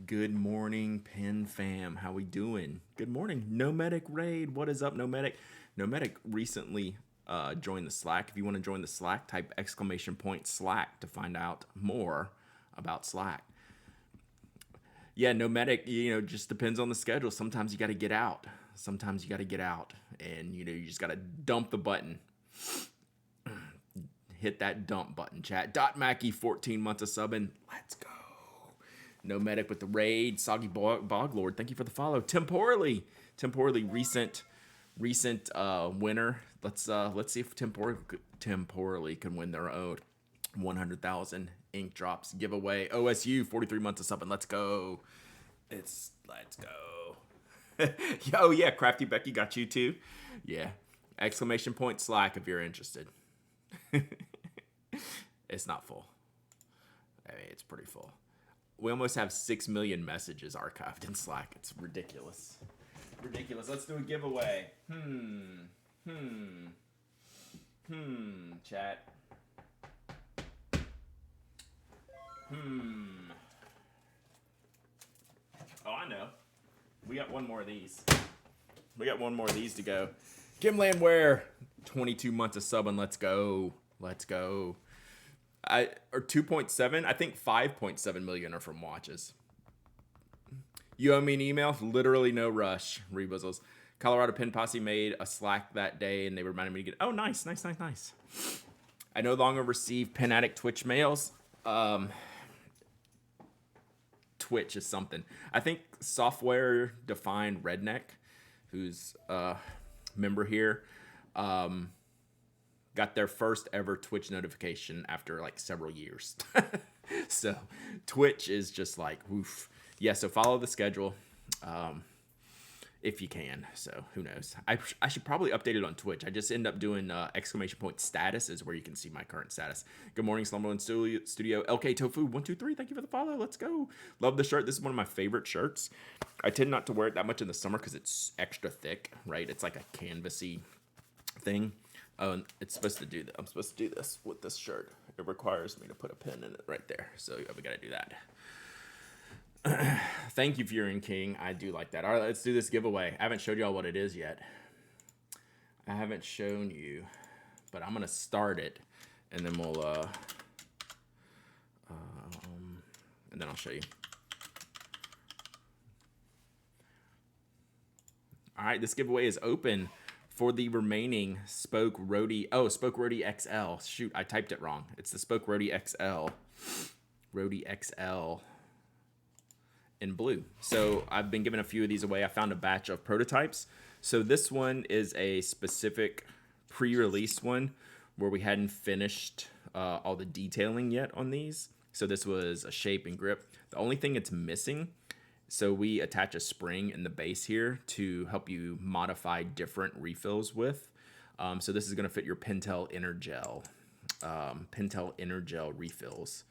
Good morning, Pen Fam. How we doing? Good morning, Nomadic Raid. What is up, Nomadic? Nomadic recently joined the Slack. If you want to join the Slack, type !Slack to find out more about Slack. Yeah, Nomadic, just depends on the schedule. Sometimes you got to get out. Sometimes you got to get out, and you just got to dump the button. Hit that dump button, chat. Dot Mackie, 14 months of subbing. Let's go. Nomadic with the raid. Soggy Boglord, thank you for the follow. Temporally, recent winner. Let's see if temporally can win their own 100,000 ink drops giveaway. OSU, 43 months of subbing. Let's go. Let's go. Oh yeah, Crafty Becky got you too. Yeah. ! Slack if you're interested. It's not full. I mean, it's pretty full. We almost have 6 million messages archived in Slack. It's ridiculous. Let's do a giveaway. Chat. Oh, I know. We got one more of these. To go. Kim Landwear, 22 months of subbing. Let's go. Or 2.7. I think 5.7 million are from watches. You owe me an email? Literally no rush. Rebuzzles. Colorado Pen Posse made a Slack that day, and they reminded me to get. Oh, nice. I no longer receive Pen Addict Twitch mails. Twitch is something. I think Software Defined Redneck, who's a member here, got their first ever Twitch notification after like several years. So Twitch is just like, woof. Yeah, so follow the schedule if you can. So who knows? I should probably update it on Twitch. I just end up doing ! Status is where you can see my current status. Good morning, Slumberland Studio. LK Tofu 123. Thank you for the follow. Let's go. Love the shirt. This is one of my favorite shirts. I tend not to wear it that much in the summer because it's extra thick, right? It's like a canvasy thing. Oh, and I'm supposed to do this with this shirt. It requires me to put a pin in it right there. So we got to do that. Thank you, Furin King. I do like that. All right, let's do this giveaway. I haven't showed y'all what it is yet. I haven't shown you, but I'm going to start it, and then and then I'll show you. All right, this giveaway is open for the remaining Spoke Roadie. Oh, Spoke Roadie XL. Shoot, I typed it wrong. It's the Spoke Roadie XL. Roadie XL in blue. So I've been giving a few of these away. I found a batch of prototypes. So this one is a specific pre-release one where we hadn't finished all the detailing yet on these. So this was a shape and grip. The only thing it's missing, so we attach a spring in the base here to help you modify different refills with. So this is going to fit your Pentel Energel. Pentel Energel refills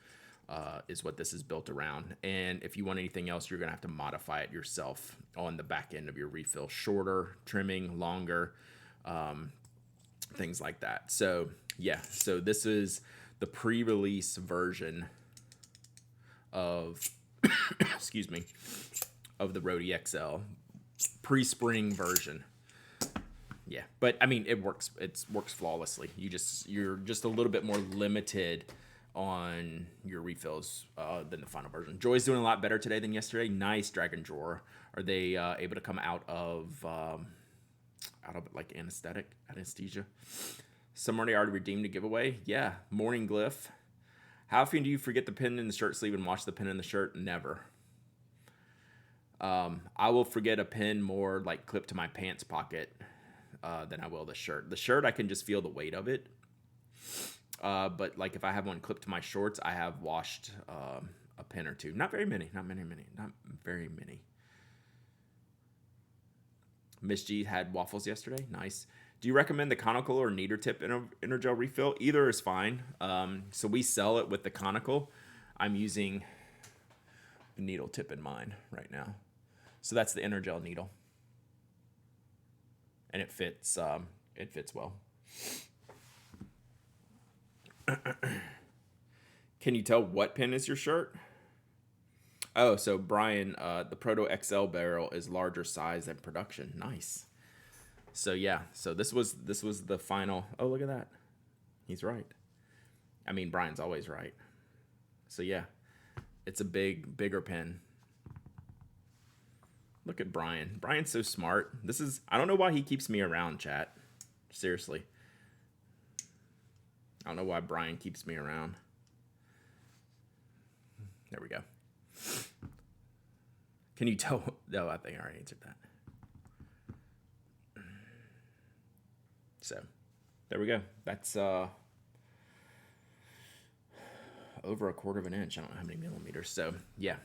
is what this is built around. And if you want anything else, you're going to have to modify it yourself on the back end of your refill. Shorter, trimming, longer, things like that. So yeah, so this is the pre-release version of excuse me, of the Roadie XL pre-spring version. Yeah, but I mean, it works flawlessly. You're just a little bit more limited on your refills than the final version. Joy's doing a lot better today than yesterday. Nice, Dragon Drawer. Are they able to come out of like anesthesia? Somebody already redeemed a giveaway. Yeah, Morning Glyph. How often do you forget the pin in the shirt sleeve and wash the pin in the shirt? Never. I will forget a pin more like clipped to my pants pocket than I will the shirt. The shirt, I can just feel the weight of it. But like if I have one clipped to my shorts, I have washed a pin or two. Not very many. Miss G had waffles yesterday. Nice. Do you recommend the conical or needle tip Energel refill? Either is fine. So we sell it with the conical. I'm using the needle tip in mine right now. So that's the Energel needle. And it fits well. Can you tell what pin is your shirt? Oh, so Brian, the Proto XL barrel is larger size than production. Nice. So yeah, so this was the final. Oh, look at that. He's right. I mean, Brian's always right. So yeah, it's a bigger pen. Look at Brian. Brian's so smart. I don't know why he keeps me around, chat. Seriously. I don't know why Brian keeps me around. There we go. Can you tell? No, I think I already answered that. So, there we go. That's over 1/4 of an inch. I don't know how many millimeters. So, yeah.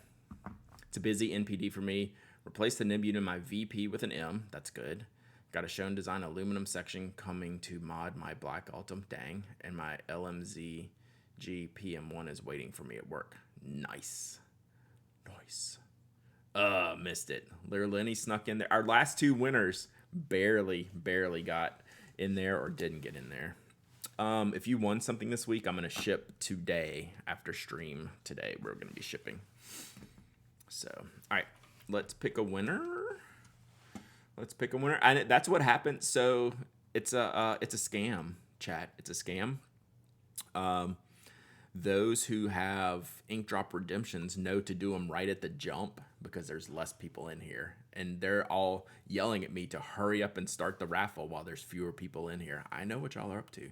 It's a busy NPD for me. Replace the nib unit in my VP with an M. That's good. Got a shown design aluminum section coming to mod my black Altum. Dang. And my LMZG PM1 is waiting for me at work. Nice. Nice. Missed it. Lenny snuck in there. Our last two winners barely got in there or didn't get in there. If you won something this week, I'm going to ship today after stream today. We're going to be shipping. So, all right, let's pick a winner. And that's what happened. So it's a scam, chat. It's a scam. Those who have ink drop redemptions know to do them right at the jump because there's less people in here. And they're all yelling at me to hurry up and start the raffle while there's fewer people in here. I know what y'all are up to.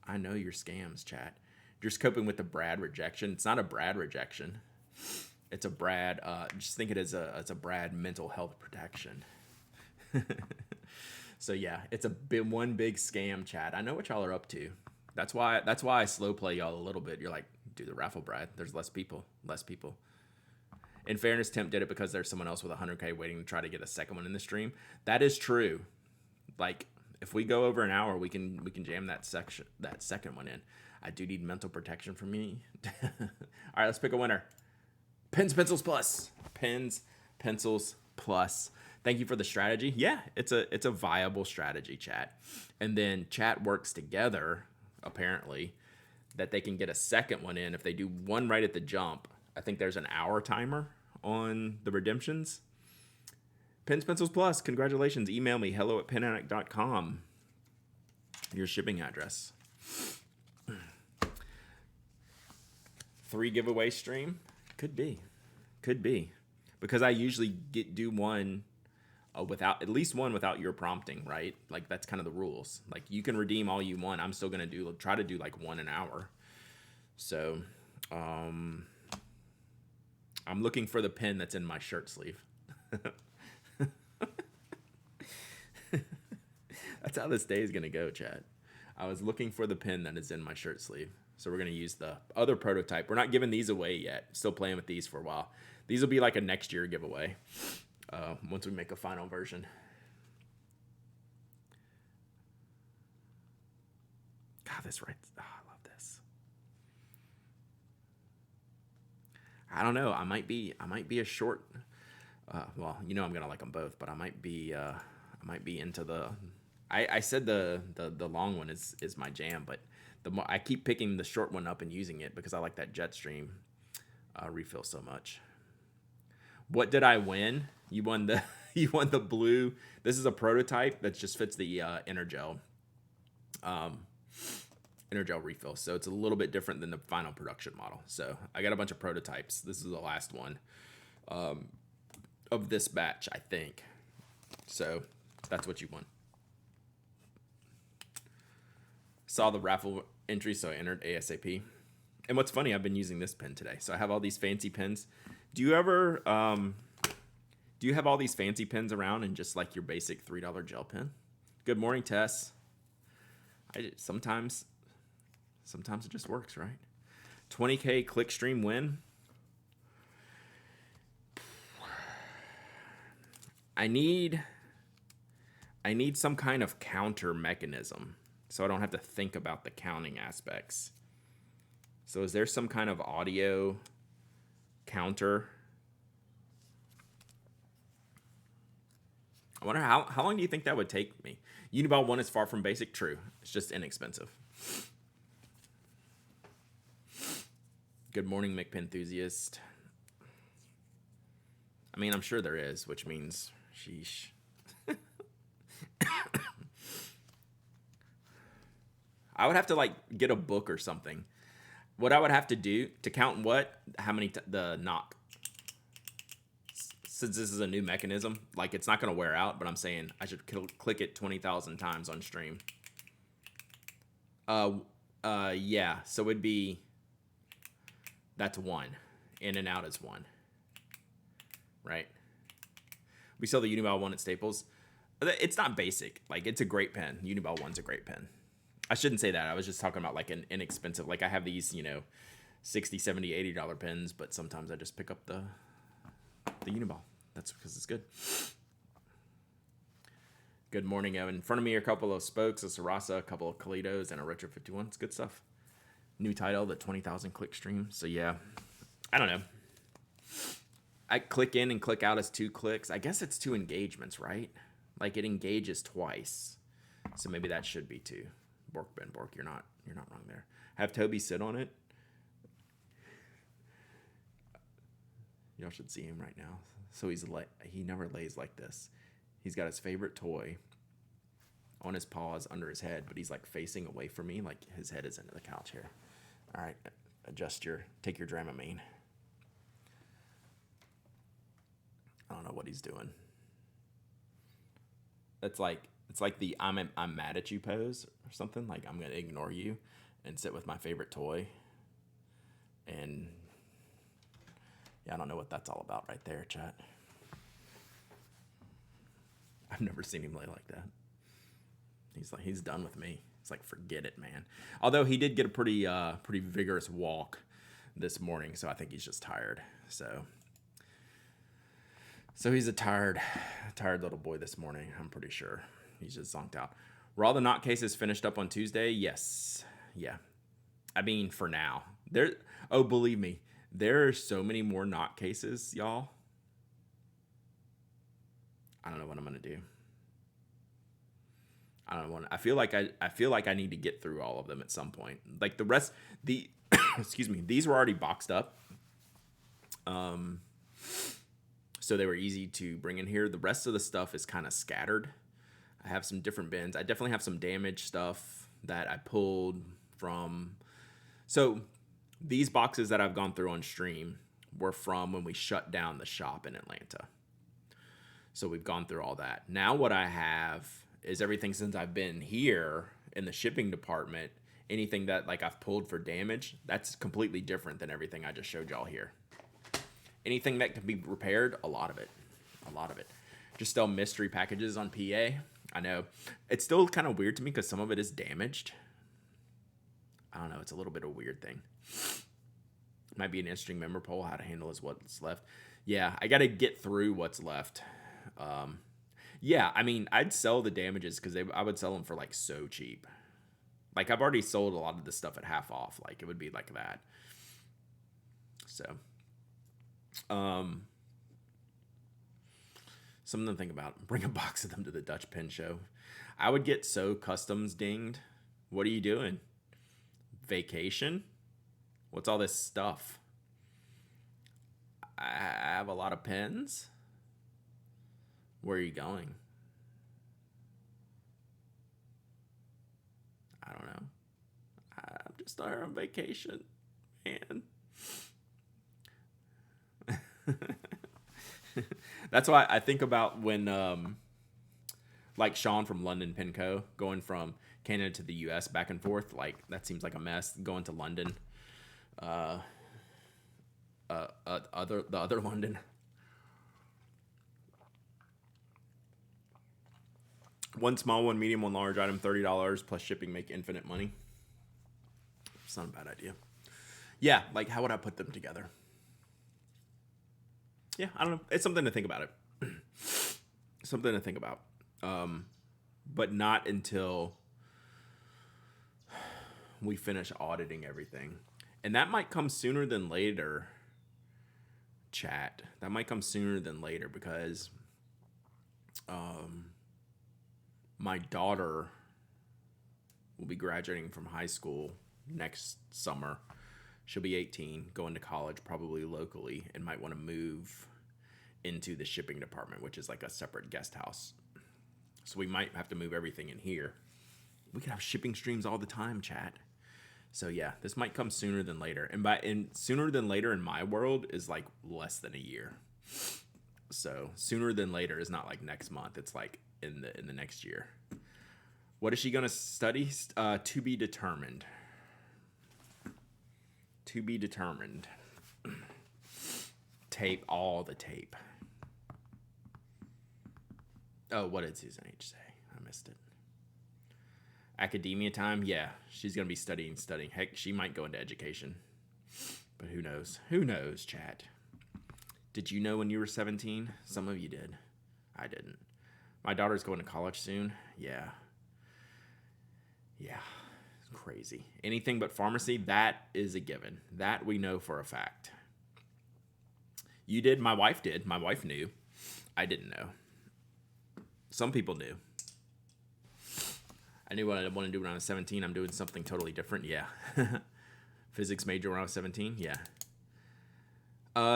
I know your scams, chat. You're just coping with the Brad rejection. It's not a Brad rejection. It's a Brad, just think it as a Brad mental health protection. So yeah, it's one big scam, chat. I know what y'all are up to. That's why I slow play y'all a little bit. You're like, do the raffle, Brad. There's less people. In fairness, Temp did it because there's someone else with 100K waiting to try to get a second one in the stream. That is true. Like, if we go over an hour, we can jam that second one in. I do need mental protection for me. All right, let's pick a winner. Pens, Pencils Plus. Pens, Pencils Plus. Thank you for the strategy. Yeah, it's a viable strategy, chat. And then chat works together, apparently, that they can get a second one in if they do one right at the jump. I think there's an hour timer on the redemptions. Pens, Pencils Plus, congratulations. Email me, hello@penaddict.com. Your shipping address. 3 giveaway stream? Could be. Because I usually do one without, at least one without your prompting, right? Like, that's kind of the rules. Like, you can redeem all you want. I'm still going to try to do like one an hour. So, I'm looking for the pen that's in my shirt sleeve. That's how this day is going to go, chat. I was looking for the pen that is in my shirt sleeve. So we're going to use the other prototype. We're not giving these away yet. Still playing with these for a while. These will be like a next year giveaway once we make a final version. God, this right. Oh, I love this. I don't know. I might be a short. Well, you know I'm gonna like them both, but I might be into the. I said the long one is my jam, but I keep picking the short one up and using it because I like that Jetstream refill so much. What did I win? You won the blue. This is a prototype that just fits the Energel refill. So it's a little bit different than the final production model. So I got a bunch of prototypes. This is the last one of this batch, I think. So that's what you won. Saw the raffle entry, so I entered ASAP. And what's funny, I've been using this pen today. So I have all these fancy pens. Do you have all these fancy pens around and just like your basic $3 gel pen? Good morning, Tess. Sometimes it just works, right? 20K clickstream win. I need some kind of counter mechanism so I don't have to think about the counting aspects. So is there some kind of audio counter? I wonder how long do you think that would take me? Uniball 1 is far from basic. True. It's just inexpensive. Good morning, McPenthusiast. I mean, I'm sure there is, which means sheesh. I would have to like get a book or something. What I would have to do to count how many the knock. Since this is a new mechanism, like it's not going to wear out, but I'm saying I should click it 20,000 times on stream. Yeah. So it'd be, that's 1. In and out is 1. Right? We sell the Uniball 1 at Staples. It's not basic. Like, it's a great pen. Uniball 1's a great pen. I shouldn't say that. I was just talking about like an inexpensive, like I have these, $60, $70, $80 pens, but sometimes I just pick up the Uniball. That's because it's good. Good morning, Evan. In front of me are a couple of Spokes, a Sarasa, a couple of Kalitos, and a Retro 51. It's good stuff. New title, the 20,000 click stream. So yeah, I don't know. I click in and click out as 2 clicks. I guess it's 2 engagements, right? Like it engages twice. So maybe that should be 2. Bork Ben Bork, you're not wrong there. Have Toby sit on it. Y'all should see him right now. So he never lays like this. He's got his favorite toy on his paws under his head, but he's like facing away from me, like his head is into the couch here. All right, take your Dramamine. I don't know what he's doing. It's like the I'm mad at you pose or something. Like I'm gonna ignore you and sit with my favorite toy. And yeah, I don't know what that's all about right there, chat. I've never seen him lay like that. He's done with me. He's like, forget it, man. Although he did get a pretty vigorous walk this morning, so I think he's just tired. So he's a tired little boy this morning. I'm pretty sure he's just zonked out. Were all the knot cases finished up on Tuesday? Yes. Yeah. I mean, for now. Believe me, there are so many more knot cases, y'all. I don't know what I'm gonna do. I feel like I need to get through all of them at some point. Like the rest, excuse me, these were already boxed up. So they were easy to bring in here. The rest of the stuff is kind of scattered. I have some different bins. I definitely have some damaged stuff that I pulled from. So these boxes that I've gone through on stream were from when we shut down the shop in Atlanta. So we've gone through all that. Now what I have is everything since I've been here in the shipping department. Anything that like I've pulled for damage, that's completely different than everything I just showed y'all here. Anything that can be repaired, a lot of it. Just still mystery packages on PA. I know. It's still kind of weird to me because some of it is damaged. I don't know. It's a little bit of a weird thing. Might be an interesting member poll, how to handle is what's left. Yeah, I got to get through what's left. Yeah, I mean, I'd sell the damages because I would sell them for like so cheap. Like I've already sold a lot of this stuff at half off. Like it would be like that. So, something to think about. Bring a box of them to the Dutch Pen Show. I would get so customs dinged. What are you doing? Vacation? What's all this stuff? I have a lot of pens. Where are you going? I don't know. I'm just there on vacation, man. That's why I think about when, like Sean from London Pen Co. going from Canada to the U.S. back and forth. Like that seems like a mess. Going to London, the other London. One small, one medium, one large item, $30 plus shipping, make infinite money. It's not a bad idea. Yeah, like how would I put them together? Yeah, I don't know. It's something to think about it. Something to think about. But not until we finish auditing everything. And that might come sooner than later, chat. That might come sooner than later because my daughter will be graduating from high school next summer. She'll be 18, going to college probably locally, and might want to move into the shipping department, which is like a separate guest house. So we might have to move everything in here. We could have shipping streams all the time, chat. So yeah, this might come sooner than later. And sooner than later in my world is like less than a year. So sooner than later is not like next month. It's like in the next year. What is she gonna study? To be determined. To be determined. Tape, all the tape. Oh, what did Susan H say? I missed it. Academia time? Yeah, she's going to be studying. Heck, she might go into education. But who knows? Who knows, chat? Did you know when you were 17? Some of you did. I didn't. My daughter's going to college soon. Yeah. Yeah. It's crazy. Anything but pharmacy, that is a given. That we know for a fact. You did. My wife did. My wife knew. I didn't know. Some people knew. I knew what I wanted to do when I was 17. I'm doing something totally different. Yeah. Physics major when I was 17. Yeah.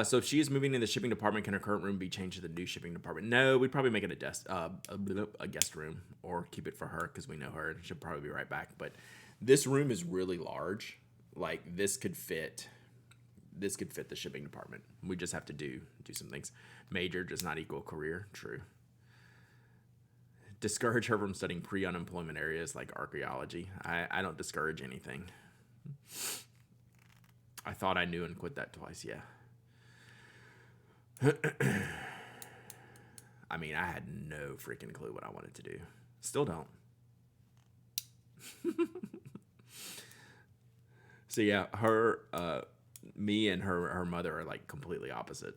So if she is moving in the shipping department, can her current room be changed to the new shipping department? No, we'd probably make it a guest room or keep it for her because we know her and she'll probably be right back. But this room is really large. Like this could fit the shipping department. We just have to do some things. Major does not equal career. True. Discourage her from studying pre-unemployment areas like archaeology. I don't discourage anything. I thought I knew and quit that twice. Yeah. I mean, I had no freaking clue what I wanted to do. Still don't. So yeah, me and her mother are like completely opposite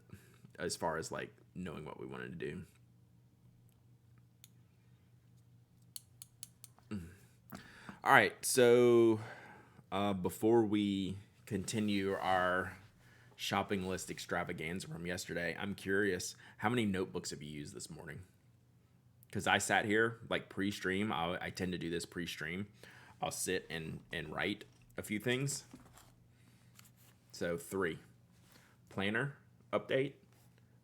as far as like knowing what we wanted to do. All right, so before we continue our shopping list extravaganza from yesterday, I'm curious, how many notebooks have you used this morning? Because I sat here like pre-stream. I tend to do this pre-stream. I'll sit and write a few things. So 3. Planner update,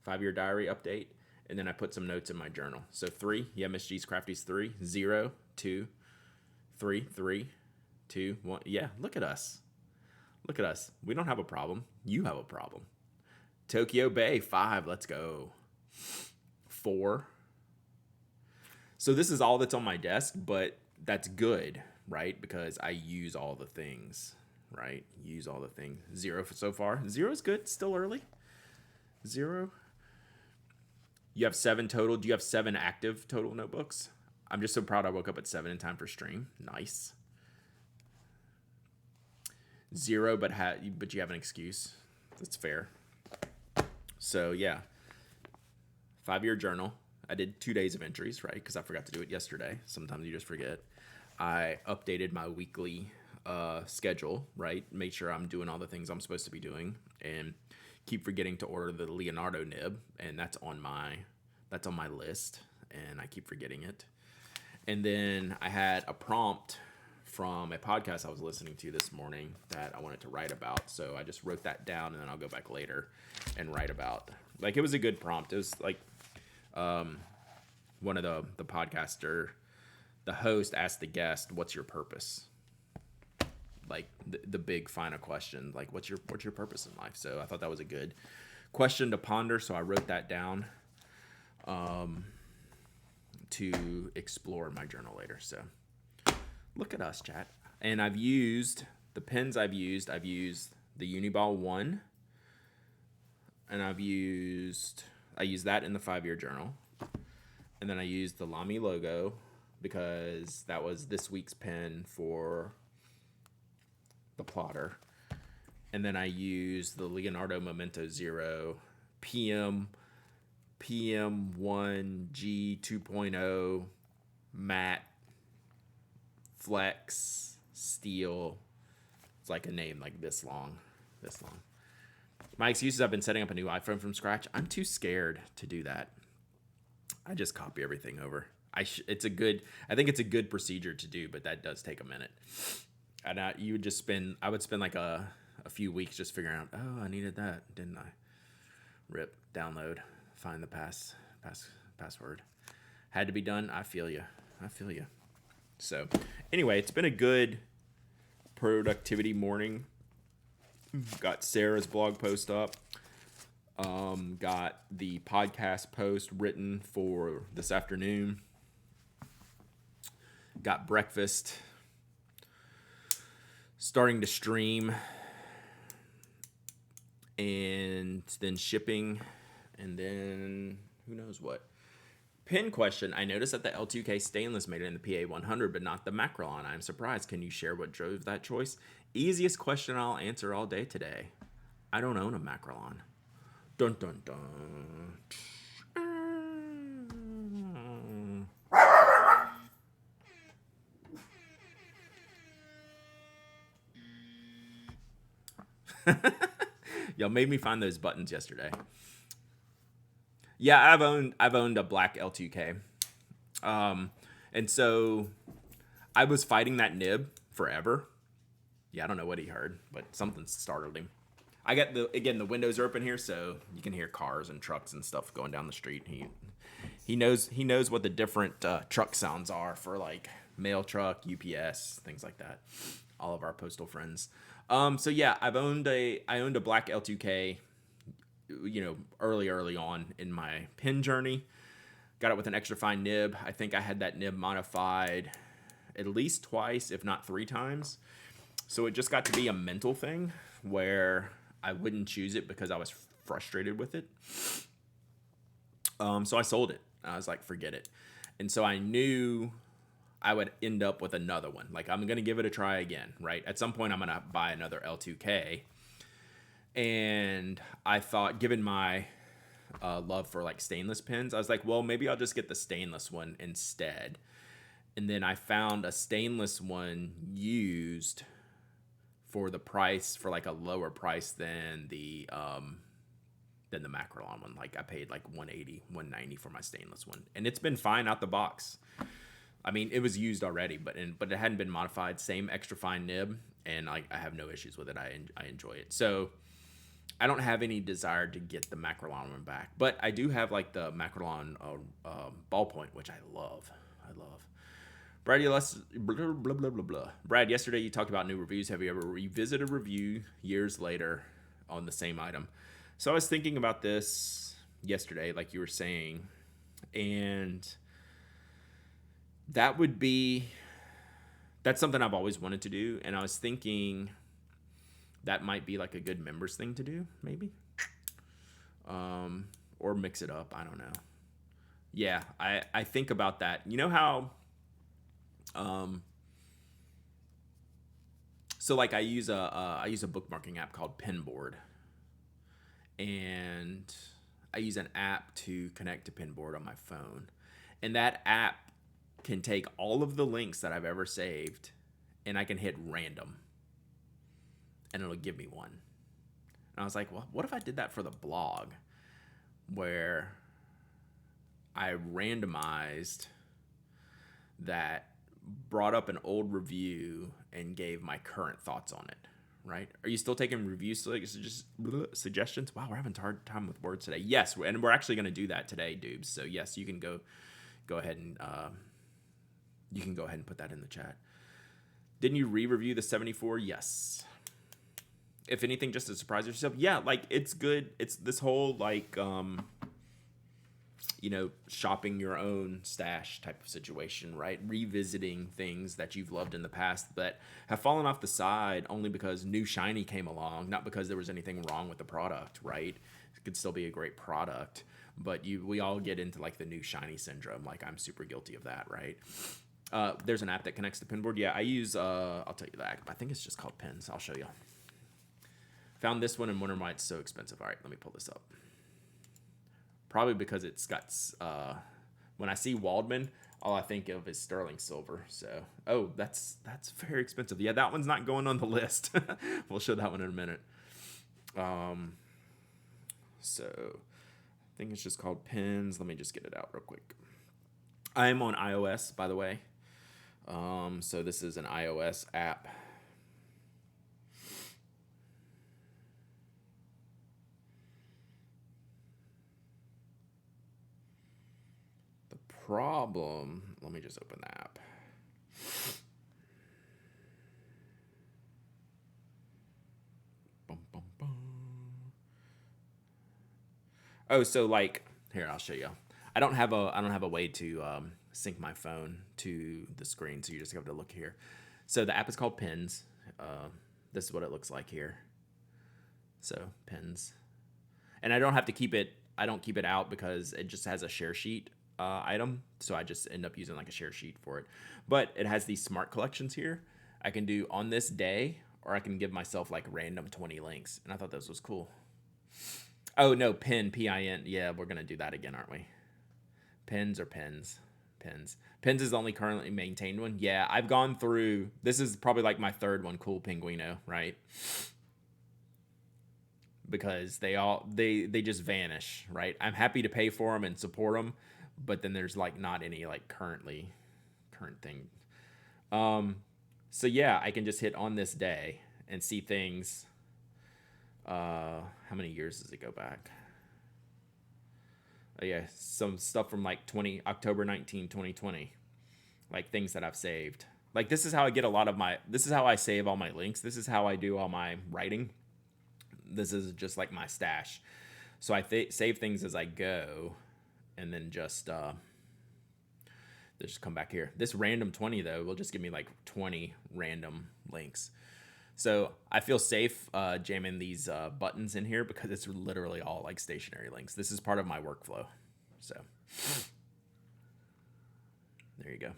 5-year diary update, and then I put some notes in my journal. So 3, yeah, Miss G's Crafty's 3, 0, 2, 3, 3, 2, 1. Yeah, look at us. Look at us. We don't have a problem. You have a problem. Tokyo Bay, 5. Let's go. 4. So this is all that's on my desk, but that's good, right? Because I use all the things, right? Use all the things. 0 so far. 0 is good. Still early. 0. You have 7 total. Do you have 7 active total notebooks? I'm just so proud I woke up at 7 in time for stream. Nice. 0, but you have an excuse. That's fair. So yeah, 5-year journal. I did 2 days of entries, right? Because I forgot to do it yesterday. Sometimes you just forget. I updated my weekly schedule, right? Make sure I'm doing all the things I'm supposed to be doing, and keep forgetting to order the Leonardo nib, and that's on my list, and I keep forgetting it. And then I had a prompt from a podcast I was listening to this morning that I wanted to write about. So I just wrote that down, and then I'll go back later and write about. Like, it was a good prompt. It was like one of the podcaster, the host asked the guest, "What's your purpose?" Like the big final question, like what's your purpose in life? So I thought that was a good question to ponder. So I wrote that down to explore in my journal later. So look at us, chat. And I've used the pens. I've used the Uniball 1, and I used that in the 5-year journal, and then I used the Lamy logo because that was this week's pen for the plotter. And then I used the Leonardo Memento 0 PM1 G 2.0 matte flex steel. It's like a name like this long. My excuse is I've been setting up a new iPhone from scratch. I'm too scared to do that. I just copy everything over. I think it's a good procedure to do, but that does take a minute. And I would spend like a few weeks just figuring out, oh, I needed that, didn't I? Rip, download, find the password. Had to be done. I feel you. So, anyway, it's been a good productivity morning. Got Sarah's blog post up. Got the podcast post written for this afternoon. Got breakfast. Starting to stream. And then shipping. And then who knows what. Pin question. I noticed that the L2K stainless made it in the PA100, but not the Macrolon. I'm surprised. Can you share what drove that choice? Easiest question I'll answer all day today. I don't own a Macrolon. Dun dun dun. Y'all made me find those buttons yesterday. Yeah, I've owned a black L2K. And so I was fighting that nib forever. Yeah, I don't know what he heard, but something startled him. I got the windows are open here, so you can hear cars and trucks and stuff going down the street. He knows what the different truck sounds are for like mail truck, UPS, things like that. All of our postal friends. So yeah, I owned a black L2K, early on in my pin journey. Got it with an extra fine nib. I think I had that nib modified at least twice, if not 3 times. So it just got to be a mental thing where I wouldn't choose it because I was frustrated with it. So I sold it. I was like, forget it. And so I knew I would end up with another one. Like, I'm going to give it a try again, right? At some point, I'm going to buy another L2K. And I thought, given my love for like stainless pins, I was like, well, maybe I'll just get the stainless one instead. And then I found a stainless one used for the price, for like a lower price than the Macrolon one. Like, I paid like $180, $190 for my stainless one, and it's been fine out the box. I mean, it was used already, but it hadn't been modified. Same extra fine nib, and I have no issues with it. I enjoy it. So I don't have any desire to get the Macrolon one back, but I do have like the Macrolon ballpoint, which I love. Brad, blah, blah, blah, blah, blah. Brad, yesterday you talked about new reviews. Have you ever revisited a review years later on the same item? So I was thinking about this yesterday, like you were saying, and that's something I've always wanted to do, and I was thinking that might be like a good members thing to do, maybe, or mix it up. I don't know. Yeah, I think about that. You know how, so like I use a bookmarking app called Pinboard, and I use an app to connect to Pinboard on my phone, and that app can take all of the links that I've ever saved, and I can hit random, and it'll give me one. And I was like, well, what if I did that for the blog, where I randomized that, brought up an old review, and gave my current thoughts on it, right? Are you still taking review suggestions? Wow, we're having a hard time with words today. Yes, and we're actually going to do that today, dudes. So yes, you can go ahead and put that in the chat. Didn't you re-review the 74? Yes. If anything, just to surprise yourself. Yeah, like, it's good. It's this whole like shopping your own stash type of situation, right? Revisiting things that you've loved in the past that have fallen off the side only because new shiny came along, not because there was anything wrong with the product, right? It could still be a great product, but we all get into like the new shiny syndrome. Like, I'm super guilty of that, right? There's an app that connects to Pinboard. Yeah, I use, I'll tell you the app. I think it's just called Pins. I'll show you. Found this one and wonder why it's so expensive. All right, let me pull this up. Probably because it's got, when I see Waldman, all I think of is sterling silver. So, oh, that's very expensive. Yeah, that one's not going on the list. We'll show that one in a minute. So I think it's just called Pins. Let me just get it out real quick. I'm on iOS, by the way. So this is an iOS app. problem. Let me just open the app. Bum, bum, bum. Oh, so like here, I'll show you. I don't have a way to sync my phone to the screen, so you just have to look here. So the app is called Pins. This is what it looks like here. So Pins, and I don't have to keep it. I don't keep it out because it just has a share sheet item. So I just end up using like a share sheet for it. But it has these smart collections here. I can do on this day, or I can give myself like random 20 links. And I thought this was cool. Oh no, pin, P-I-N. Yeah, we're gonna do that again, aren't we? Pins or pins? Pins. Pins is the only currently maintained one. Yeah, I've gone through. This is probably like my third one. Cool Pinguino, right? Because they just vanish, right? I'm happy to pay for them and support them, but then there's like not any like current thing. So yeah, I can just hit on this day and see things. How many years does it go back? Oh yeah, some stuff from like October 19, 2020. Like things that I've saved. Like this is how I get a lot of this is how I save all my links. This is how I do all my writing. This is just like my stash. So I save things as I go and then just come back here. This random 20 though will just give me like 20 random links. So I feel safe jamming these buttons in here because it's literally all like stationary links. This is part of my workflow. So there you go.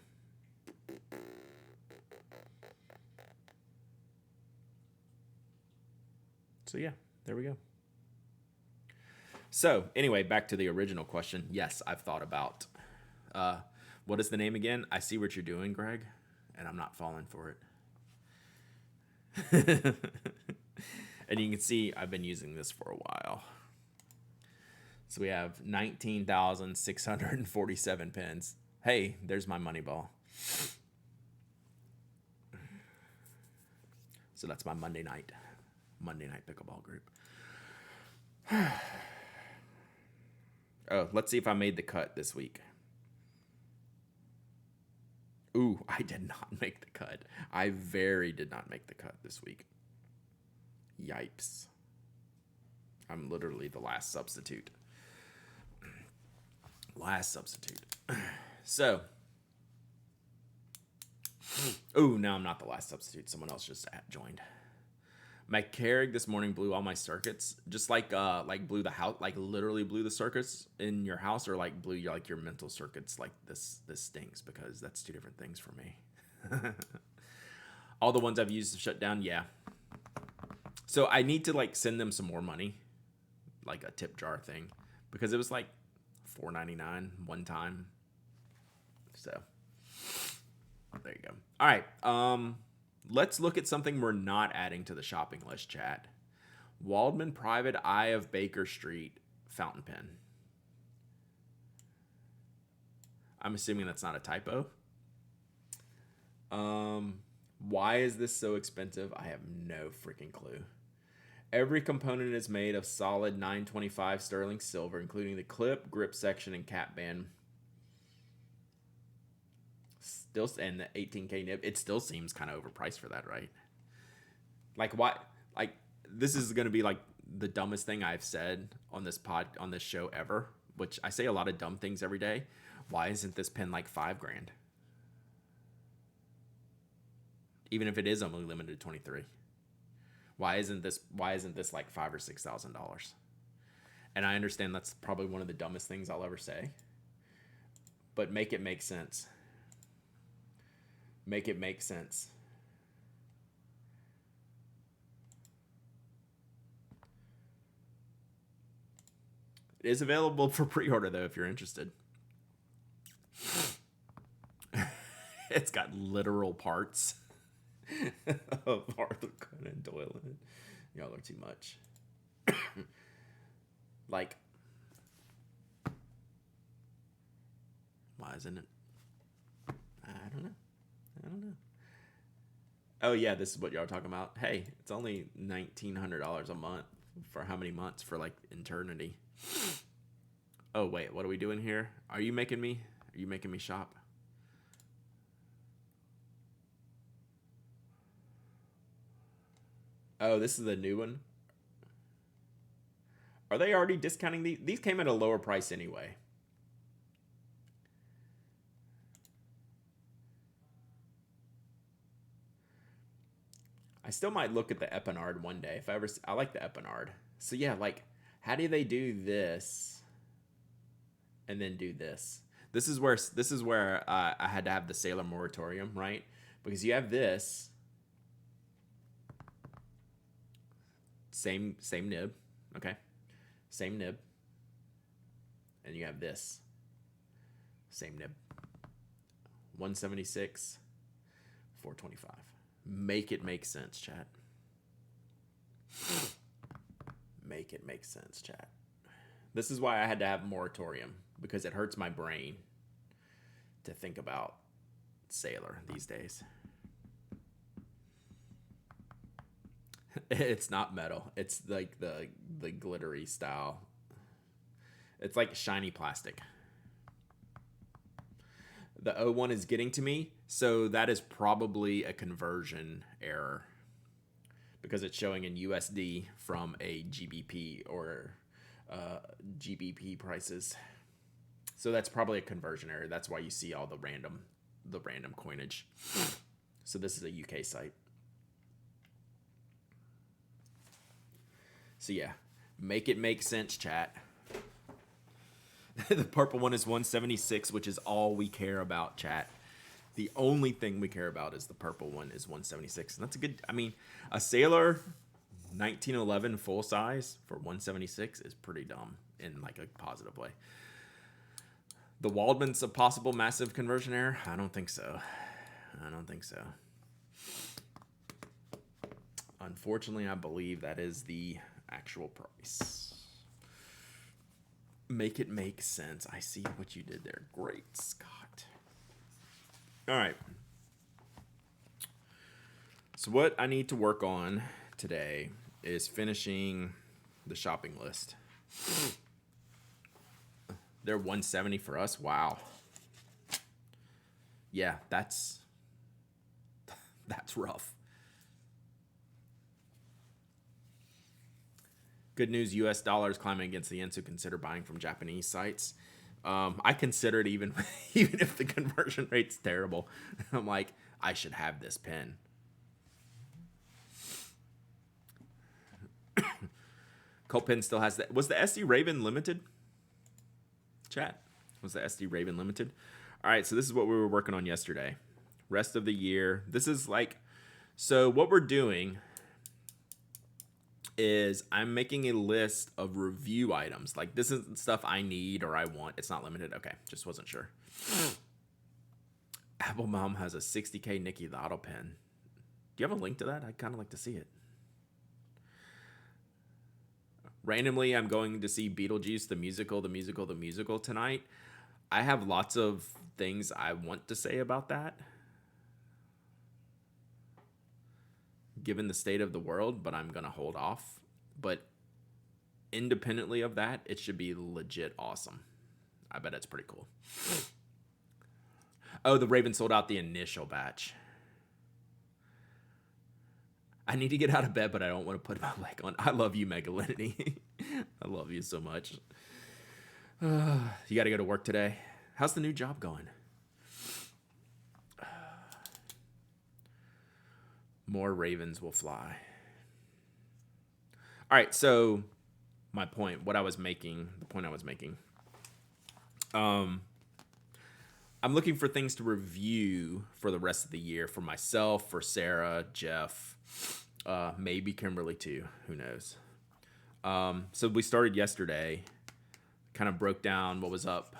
So yeah, there we go. So anyway, back to the original question. Yes, I've thought about what is the name again? I see what you're doing, Greg, and I'm not falling for it. And you can see I've been using this for a while. So we have 19,647 pins. Hey, there's my money ball. So that's my Monday night pickleball group. Oh, let's see if I made the cut this week. Ooh, I did not make the cut. I did not make the cut this week. Yipes. I'm literally the last substitute. So. Ooh, no, I'm not the last substitute. Someone else just joined. My Keurig this morning blew all my circuits, just like blew the house, like literally blew the circuits in your house, or like blew your mental circuits. Like this stings because that's two different things for me. All the ones I've used to shut down, yeah. So I need to like send them some more money, like a tip jar thing, because it was like $4.99 one time. So there you go. All right. Let's look at something we're not adding to the shopping list, chat. Waldman Private Eye of Baker Street fountain pen. I'm assuming that's not a typo. Why is this so expensive? I have no freaking clue. Every component is made of solid 925 sterling silver, including the clip, grip section, and cap band. Still, and the 18K nib, it still seems kind of overpriced for that, right? Like, why? Like, this is going to be like the dumbest thing I've said on this show ever, which I say a lot of dumb things every day. Why isn't this pen like $5,000? Even if it is only limited to 23. Why isn't this like $5,000 or $6,000? And I understand that's probably one of the dumbest things I'll ever say, but make it make sense. Make it make sense. It is available for pre-order though if you're interested. It's got literal parts of Arthur Conan Doyle in it. Y'all are too much. Like, why isn't it? I don't know. Oh yeah, this is what y'all are talking about. Hey, it's only $1,900 a month. For how many months? For like eternity. Oh wait, what are we doing here? Are you making me Are you making me shop? Oh, this is the new one. Are they already discounting these? These came at a lower price anyway. I still might look at the Epinard one day if I ever. I like the Epinard. So yeah, like, how do they do this, and then do this? This is where I had to have the Sailor Moratorium, right? Because you have this same nib, okay, same nib, and you have this same nib, 176, 425. Make it make sense, chat. Make it make sense, chat. This is why I had to have moratorium, because it hurts my brain to think about Sailor these days. It's not metal. It's like the glittery style. It's like shiny plastic. The O1 is getting to me, so that is probably a conversion error, because it's showing in USD from a GBP or GBP prices. So that's probably a conversion error. That's why you see all the random coinage. So this is a UK site. So yeah, make it make sense, chat. The purple one is 176, which is all we care about, chat. The only thing we care about is the purple one is 176. And that's a good, I mean, a Sailor 1911 full size for 176 is pretty dumb in like a positive way. The Waldman's a possible massive conversion error? I don't think so. I don't think so. Unfortunately, I believe that is the actual price. Make it make sense. I see what you did there. Great, Scott. All right. So what I need to work on today is finishing the shopping list. They're 170 for us. Wow. Yeah, that's rough. Good news, US dollar is climbing against the yen, so consider buying from Japanese sites. I consider it even if the conversion rate's terrible. I'm like, I should have this pen. Colt Pen still has that. Was the SD Raven limited? Chat. Was the SD Raven limited? All right, so this is what we were working on yesterday. Rest of the year. This is like, so what we're doing is I'm making a list of review items. Like, this isn't stuff I need or I want. It's not limited. Okay, just wasn't sure. Apple Mom has a 60K Nikki Lotto pen. Do you have a link to that? I'd kind of like to see it. Randomly, I'm going to see Beetlejuice, the musical tonight. I have lots of things I want to say about that, given the state of the world, but I'm going to hold off. But independently of that, it should be legit awesome. I bet it's pretty cool. Oh, the Raven sold out the initial batch. I need to get out of bed, but I don't want to put my leg on. I love you, Megalinity. I love you so much. You got to go to work today. How's the new job going? More ravens will fly. All right, so my point, the point I was making. I'm looking for things to review for the rest of the year for myself, for Sarah, Jeff, maybe Kimberly too. Who knows? So we started yesterday, kind of broke down what was up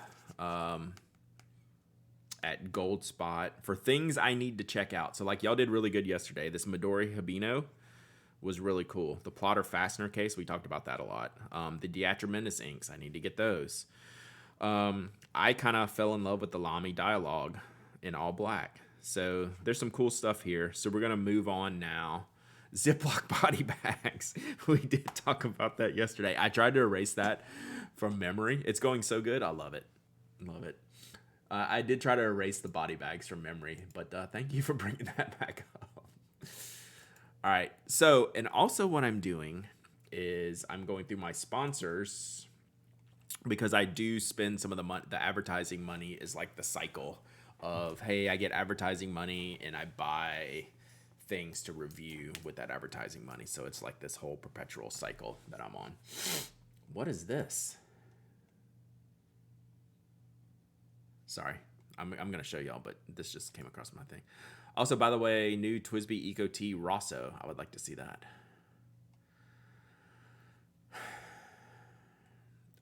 at Gold Spot for things I need to check out. So like y'all did really good yesterday. This Midori Habino was really cool. The plotter fastener case, we talked about that a lot. The Diatremendous inks, I need to get those. I kind of fell in love with the Lamy Dialogue in all black. So there's some cool stuff here. So we're going to move on now. Ziploc body bags. We did talk about that yesterday. I tried to erase that from memory. It's going so good. I love it. Love it. I did try to erase the body bags from memory, but thank you for bringing that back up. All right. So, and also what I'm doing is I'm going through my sponsors because I do spend some of the money. The advertising money is like the cycle of, hey, I get advertising money and I buy things to review with that advertising money. So it's like this whole perpetual cycle that I'm on. What is this? Sorry, I'm going to show y'all, but this just came across my thing. Also, by the way, new Twisby Eco Tea Rosso. I would like to see that.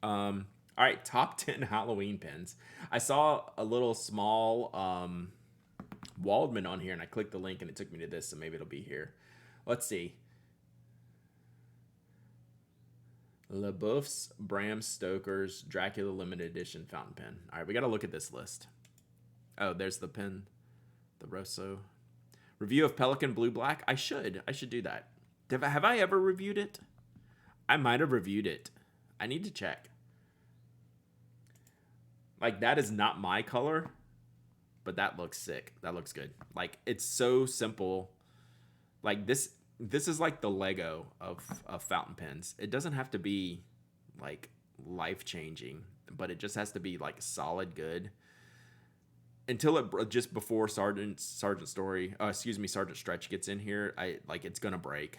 All right, top 10 Halloween pins. I saw a little small Waldman on here, and I clicked the link, and it took me to this, so maybe it'll be here. Let's see. LeBouf's Bram Stoker's Dracula Limited Edition fountain pen. All right, we got to look at this list. Oh, there's the pen, the Rosso. Review of Pelikan Blue Black. I should do that. Have I ever reviewed it? I might have reviewed it. I need to check. Like, that is not my color, but that looks sick. That looks good. Like, it's so simple. Like, this is like the Lego of fountain pens. It doesn't have to be like life-changing, but it just has to be like solid good. Until it just before Sergeant Stretch gets in here, it's gonna break,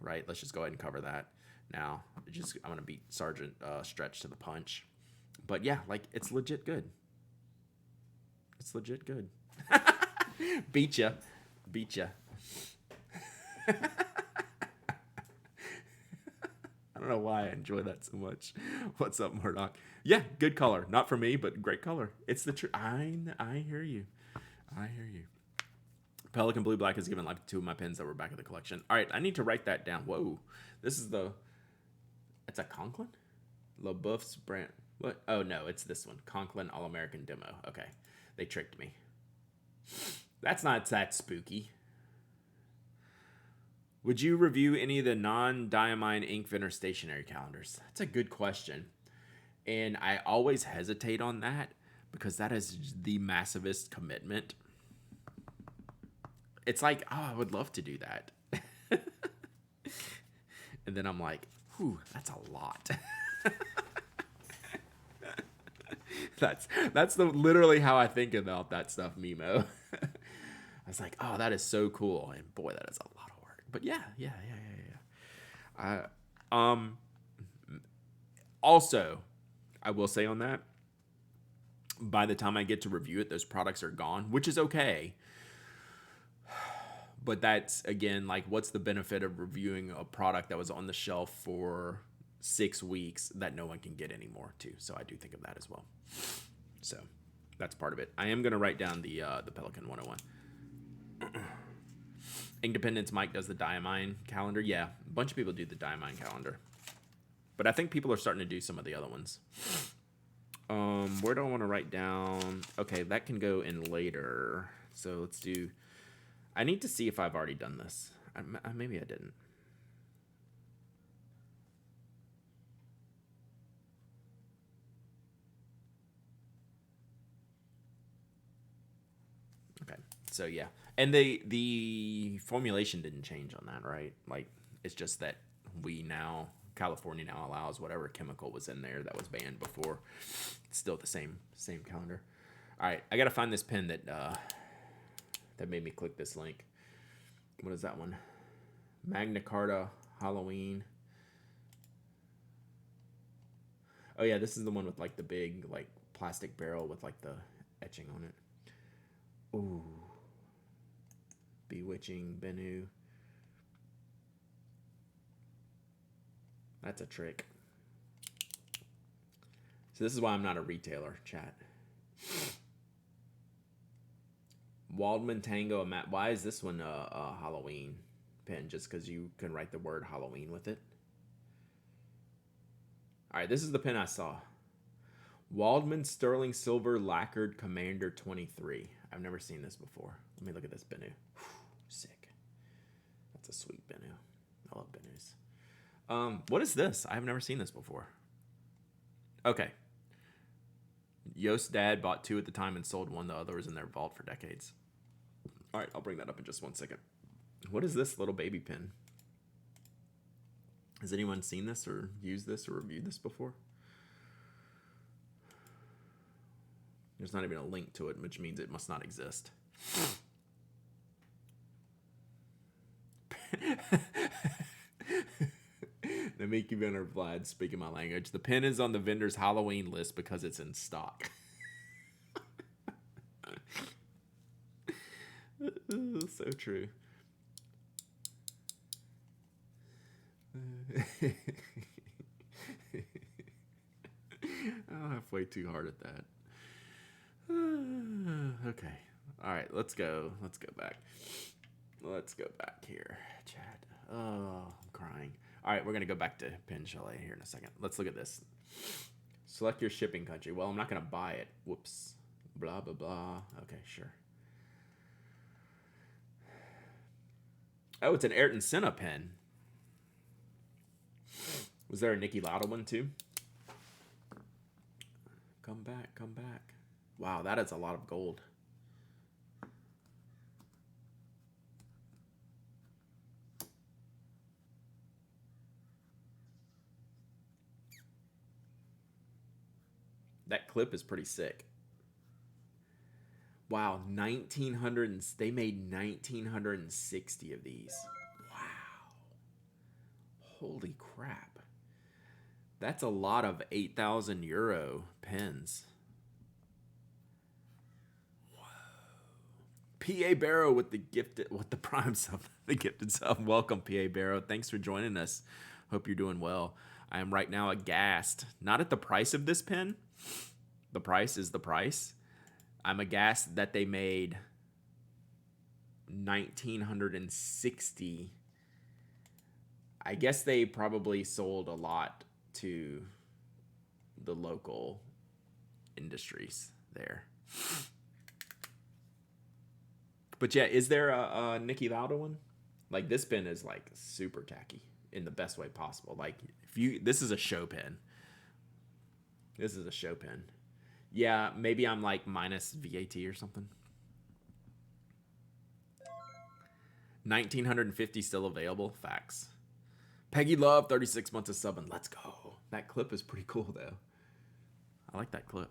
right? Let's just go ahead and cover that now. I'm gonna beat Sergeant Stretch to the punch, but yeah, like it's legit good. It's legit good. Beat ya. I don't know why I enjoy that so much. What's up, Murdoch? Yeah, good color. Not for me, but great color. It's the truth. I hear you. Pelikan Blue Black has given life to 2 of my pens that were back of the collection. All right, I need to write that down. Whoa. This is it's a Conklin? LeBouf's brand. What? Oh, no, it's this one. Conklin All-American Demo. Okay. They tricked me. That's not that spooky. Would you review any of the non-Diamine Inkventer stationery calendars? That's a good question. And I always hesitate on that because that is the massivest commitment. It's like, oh, I would love to do that. And then I'm like, whew, that's a lot. That's literally how I think about that stuff, Mimo. I was like, oh, that is so cool. And boy, that is a lot of work. But yeah. Also, I will say on that, by the time I get to review it, those products are gone, which is okay. But that's, again, like, what's the benefit of reviewing a product that was on the shelf for 6 weeks that no one can get anymore, too? So I do think of that as well. So that's part of it. I am going to write down the Pelikan 101. Independence Mike does the Diamine calendar. Yeah, a bunch of people do the Diamine calendar. But I think people are starting to do some of the other ones. Where do I want to write down? Okay, that can go in later. So let's do... I need to see if I've already done this. Maybe I didn't. Okay, so yeah. And the formulation didn't change on that, right? Like, it's just that California now allows whatever chemical was in there that was banned before. It's still the same calendar. All right, I got to find this pen that made me click this link. What is that one? Magna Carta Halloween. Oh yeah, this is the one with like the big like plastic barrel with like the etching on it. Ooh. Bewitching Bennu. That's a trick. So this is why I'm not a retailer, chat. Waldman Tango Matt. Why is this one a Halloween pen? Just because you can write the word Halloween with it? All right, this is the pen I saw. Waldman Sterling Silver Lacquered Commander 23. I've never seen this before. Let me look at this Bennu. Sick. That's a sweet Bennu. I love Bennus. What is this? I've never seen this before. Okay. Yost's dad bought 2 at the time and sold one. The other was in their vault for decades. All right, I'll bring that up in just 1 second. What is this little baby pin? Has anyone seen this or used this or reviewed this before? There's not even a link to it, which means it must not exist. Namiki Venner Vlad speaking my language. The pin is on the vendor's Halloween list because it's in stock. So true. I'll laugh way too hard at that. Okay. All right, let's go. Let's go back. Let's go back here, chat. Oh, I'm crying. All right, we're going to go back to Pin Chalet here in a second. Let's look at this. Select your shipping country. Well, I'm not going to buy it. Whoops. Blah, blah, blah. Okay, sure. Oh, it's an Ayrton Senna pen. Was there a Niki Lauda one too? Come back, come back. Wow, that is a lot of gold. That clip is pretty sick. Wow, 1900. They made 1960 of these. Wow. Holy crap. That's a lot of 8,000 euro pens. Whoa. P.A. Barrow with the prime sub, the gifted sub. Welcome, P.A. Barrow. Thanks for joining us. Hope you're doing well. I am right now aghast. Not at the price of this pen. The price is the price. I'm aghast that they made 1960. I guess they probably sold a lot to the local industries there. But yeah, is there a Niki Lauda one? Like, this pen is like super tacky in the best way possible. Like, this is a show pen. This is a show pen. Yeah, maybe I'm like minus VAT or something. 1950 still available. Facts. Peggy Love, 36 months of subbing. Let's go. That clip is pretty cool, though. I like that clip.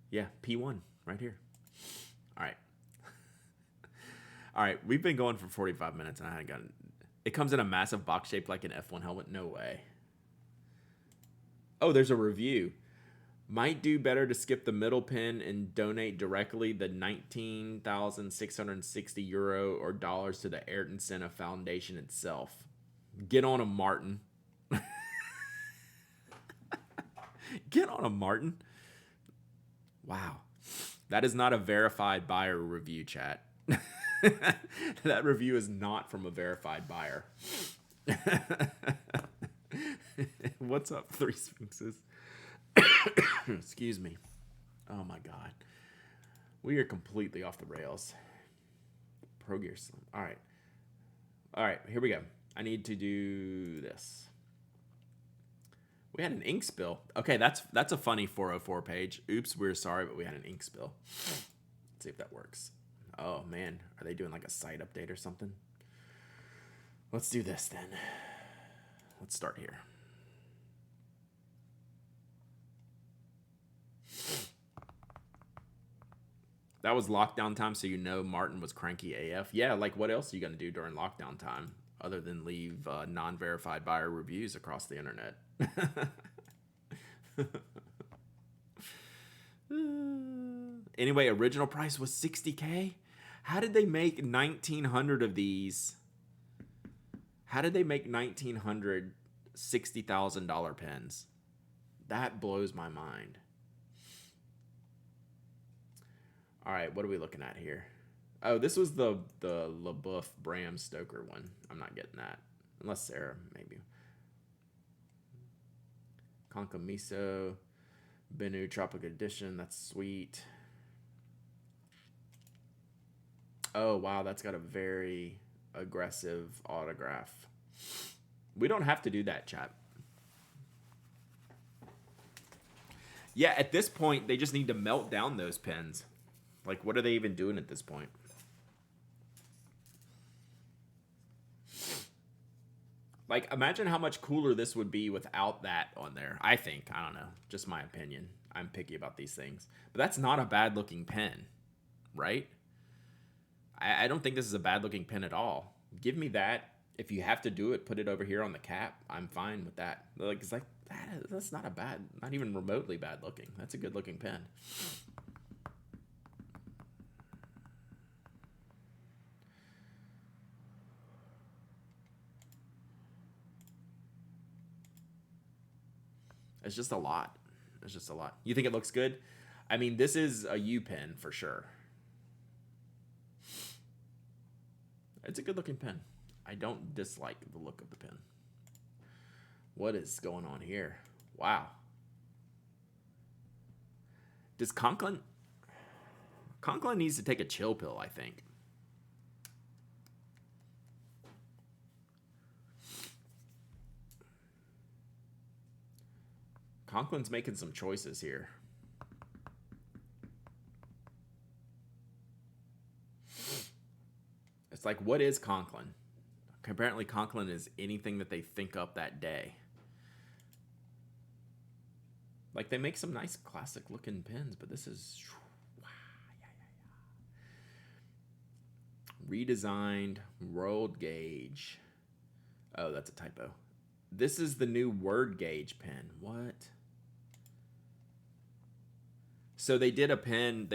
Yeah, P1 right here. All right. All right, we've been going for 45 minutes, and I haven't gotten... It comes in a massive box shaped like an F1 helmet. No way. Oh, there's a review. Might do better to skip the middle pin and donate directly the 19,660 euro or dollars to the Ayrton Senna Foundation itself. Get on a Martin. Get on a Martin. Wow. That is not a verified buyer review, chat. That review is not from a verified buyer. What's up, Three Sphinxes? Excuse me. Oh my god. We are completely off the rails. Pro Gear Slim. Alright. Alright, here we go. I need to do this. We had an ink spill. Okay, that's a funny 404 page. Oops, we're sorry, but we had an ink spill. Let's see if that works. Oh man, are they doing like a site update or something? Let's do this then. Let's start here. That was lockdown time, so you know Martin was cranky AF. Yeah, like what else are you going to do during lockdown time other than leave non-verified buyer reviews across the internet? Anyway, original price was $60K. How did they make 1,900 of these? How did they make 1,900 $60,000 pens? That blows my mind. All right, what are we looking at here? Oh, this was the LaBeouf Bram Stoker one. I'm not getting that. Unless Sarah, maybe. Konkamiso, Benu Tropic Edition. That's sweet. Oh, wow, that's got a very aggressive autograph. We don't have to do that, chat. Yeah, at this point, they just need to melt down those pens. Like, what are they even doing at this point? Like, imagine how much cooler this would be without that on there. I think. I don't know. Just my opinion. I'm picky about these things. But that's not a bad looking pen, right? I don't think this is a bad looking pen at all. Give me that. If you have to do it, put it over here on the cap. I'm fine with that. Like, it's like, that's not a bad, not even remotely bad looking. That's a good looking pen. It's just a lot. It's just a lot. You think it looks good? I mean, this is a U pen for sure. It's a good looking pen. I don't dislike the look of the pen. What is going on here? Wow. Does Conklin needs to take a chill pill, I think. Conklin's making some choices here. It's like, what is Conklin? Apparently, Conklin is anything that they think up that day. Like, they make some nice classic looking pens, but this is... Redesigned World Gauge. Oh, that's a typo. This is the new Word Gauge pen. What? So they did a pen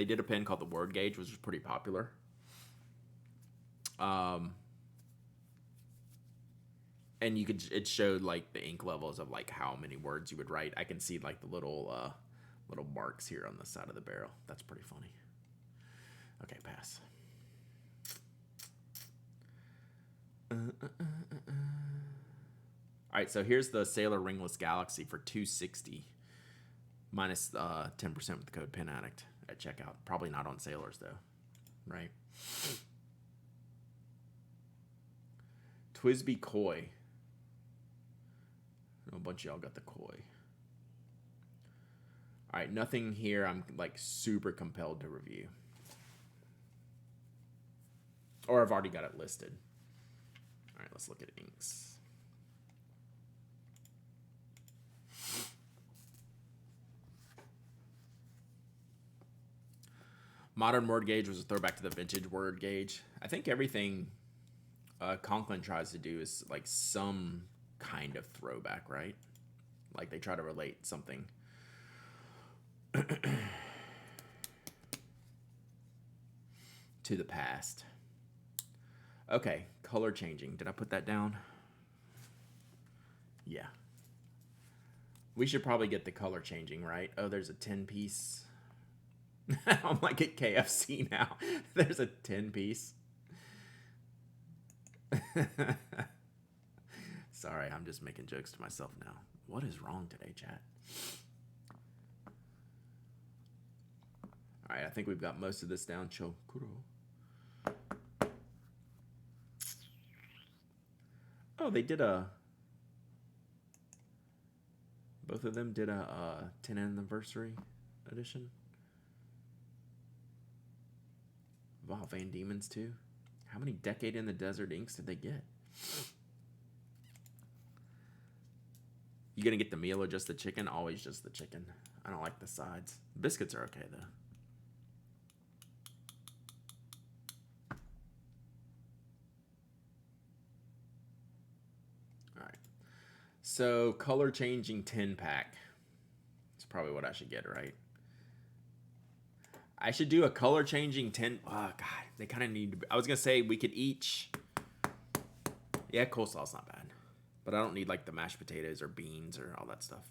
called the Word Gauge, which was pretty popular. And it showed like the ink levels of like how many words you would write. I can see like the little marks here on the side of the barrel. That's pretty funny. Okay, pass. All right, so here's the Sailor Ringless Galaxy for $260 minus 10% with the code PenAddict at checkout. Probably not on Sailors though, right? Twisby Koi. A bunch of y'all got the Koi. All right, nothing here I'm like super compelled to review. Or I've already got it listed. All right, let's look at inks. Modern Word Gauge was a throwback to the vintage Word Gauge. I think everything Conklin tries to do is like some kind of throwback, right? Like they try to relate something. To the past. Okay, color changing. Did I put that down? Yeah. We should probably get the color changing, right? Oh, there's a 10-piece. I'm like at KFC now. There's a 10-piece. Sorry, I'm just making jokes to myself now. What is wrong today, chat? All right, I think we've got most of this down. Chokuro. Oh, they did a... Both of them did a 10th anniversary edition. Wow, Van Diemen's too. How many Decade in the Desert inks did they get? You gonna get the meal or just the chicken? Always just the chicken. I don't like the sides. Biscuits are okay though. All right. So color changing 10-pack. That's probably what I should get, right? I should do a color changing 10. Oh god, they kind of need to be, I was gonna say we could each. Yeah, coleslaw's not bad, but I don't need like the mashed potatoes or beans or all that stuff.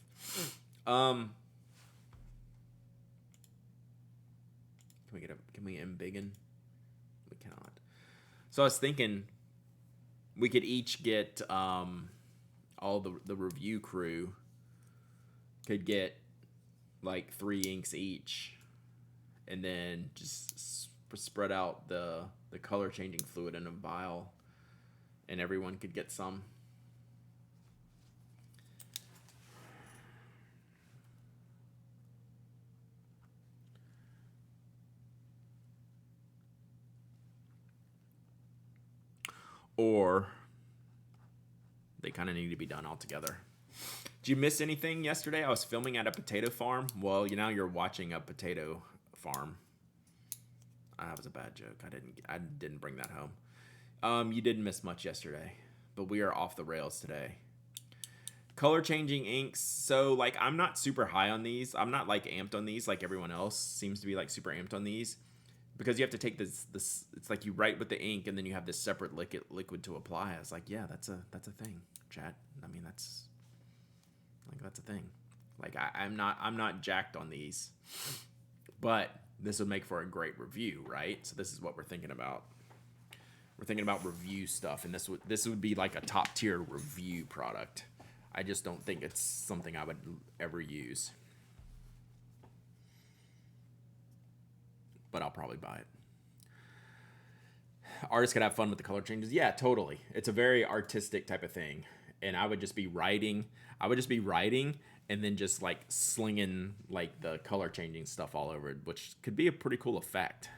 Can we embiggen? We cannot. So I was thinking we could each get all the review crew could get like 3 inks each, and then just spread out the color changing fluid in a vial, and everyone could get some. or they kind of need to be done all together. Did you miss anything yesterday? I was filming at a potato farm. Well, now you're watching a potato farm. That was a bad joke. I didn't bring that home. You didn't miss much yesterday, but we are off the rails today. Color changing inks. So like, I'm not super high on these. I'm not like amped on these like everyone else seems to be like super amped on these, because you have to take this. It's like you write with the ink and then you have this separate liquid to apply. I was like, yeah, that's a thing, chat. I mean, that's a thing. Like I'm not jacked on these, but this would make for a great review, right? So this is what we're thinking about. We're thinking about review stuff, and this would be like a top tier review product. I just don't think it's something I would ever use, but I'll probably buy it. Artists could have fun with the color changes. Yeah, totally. It's a very artistic type of thing, and I would just be writing. And then just like slinging like the color changing stuff all over it, which could be a pretty cool effect.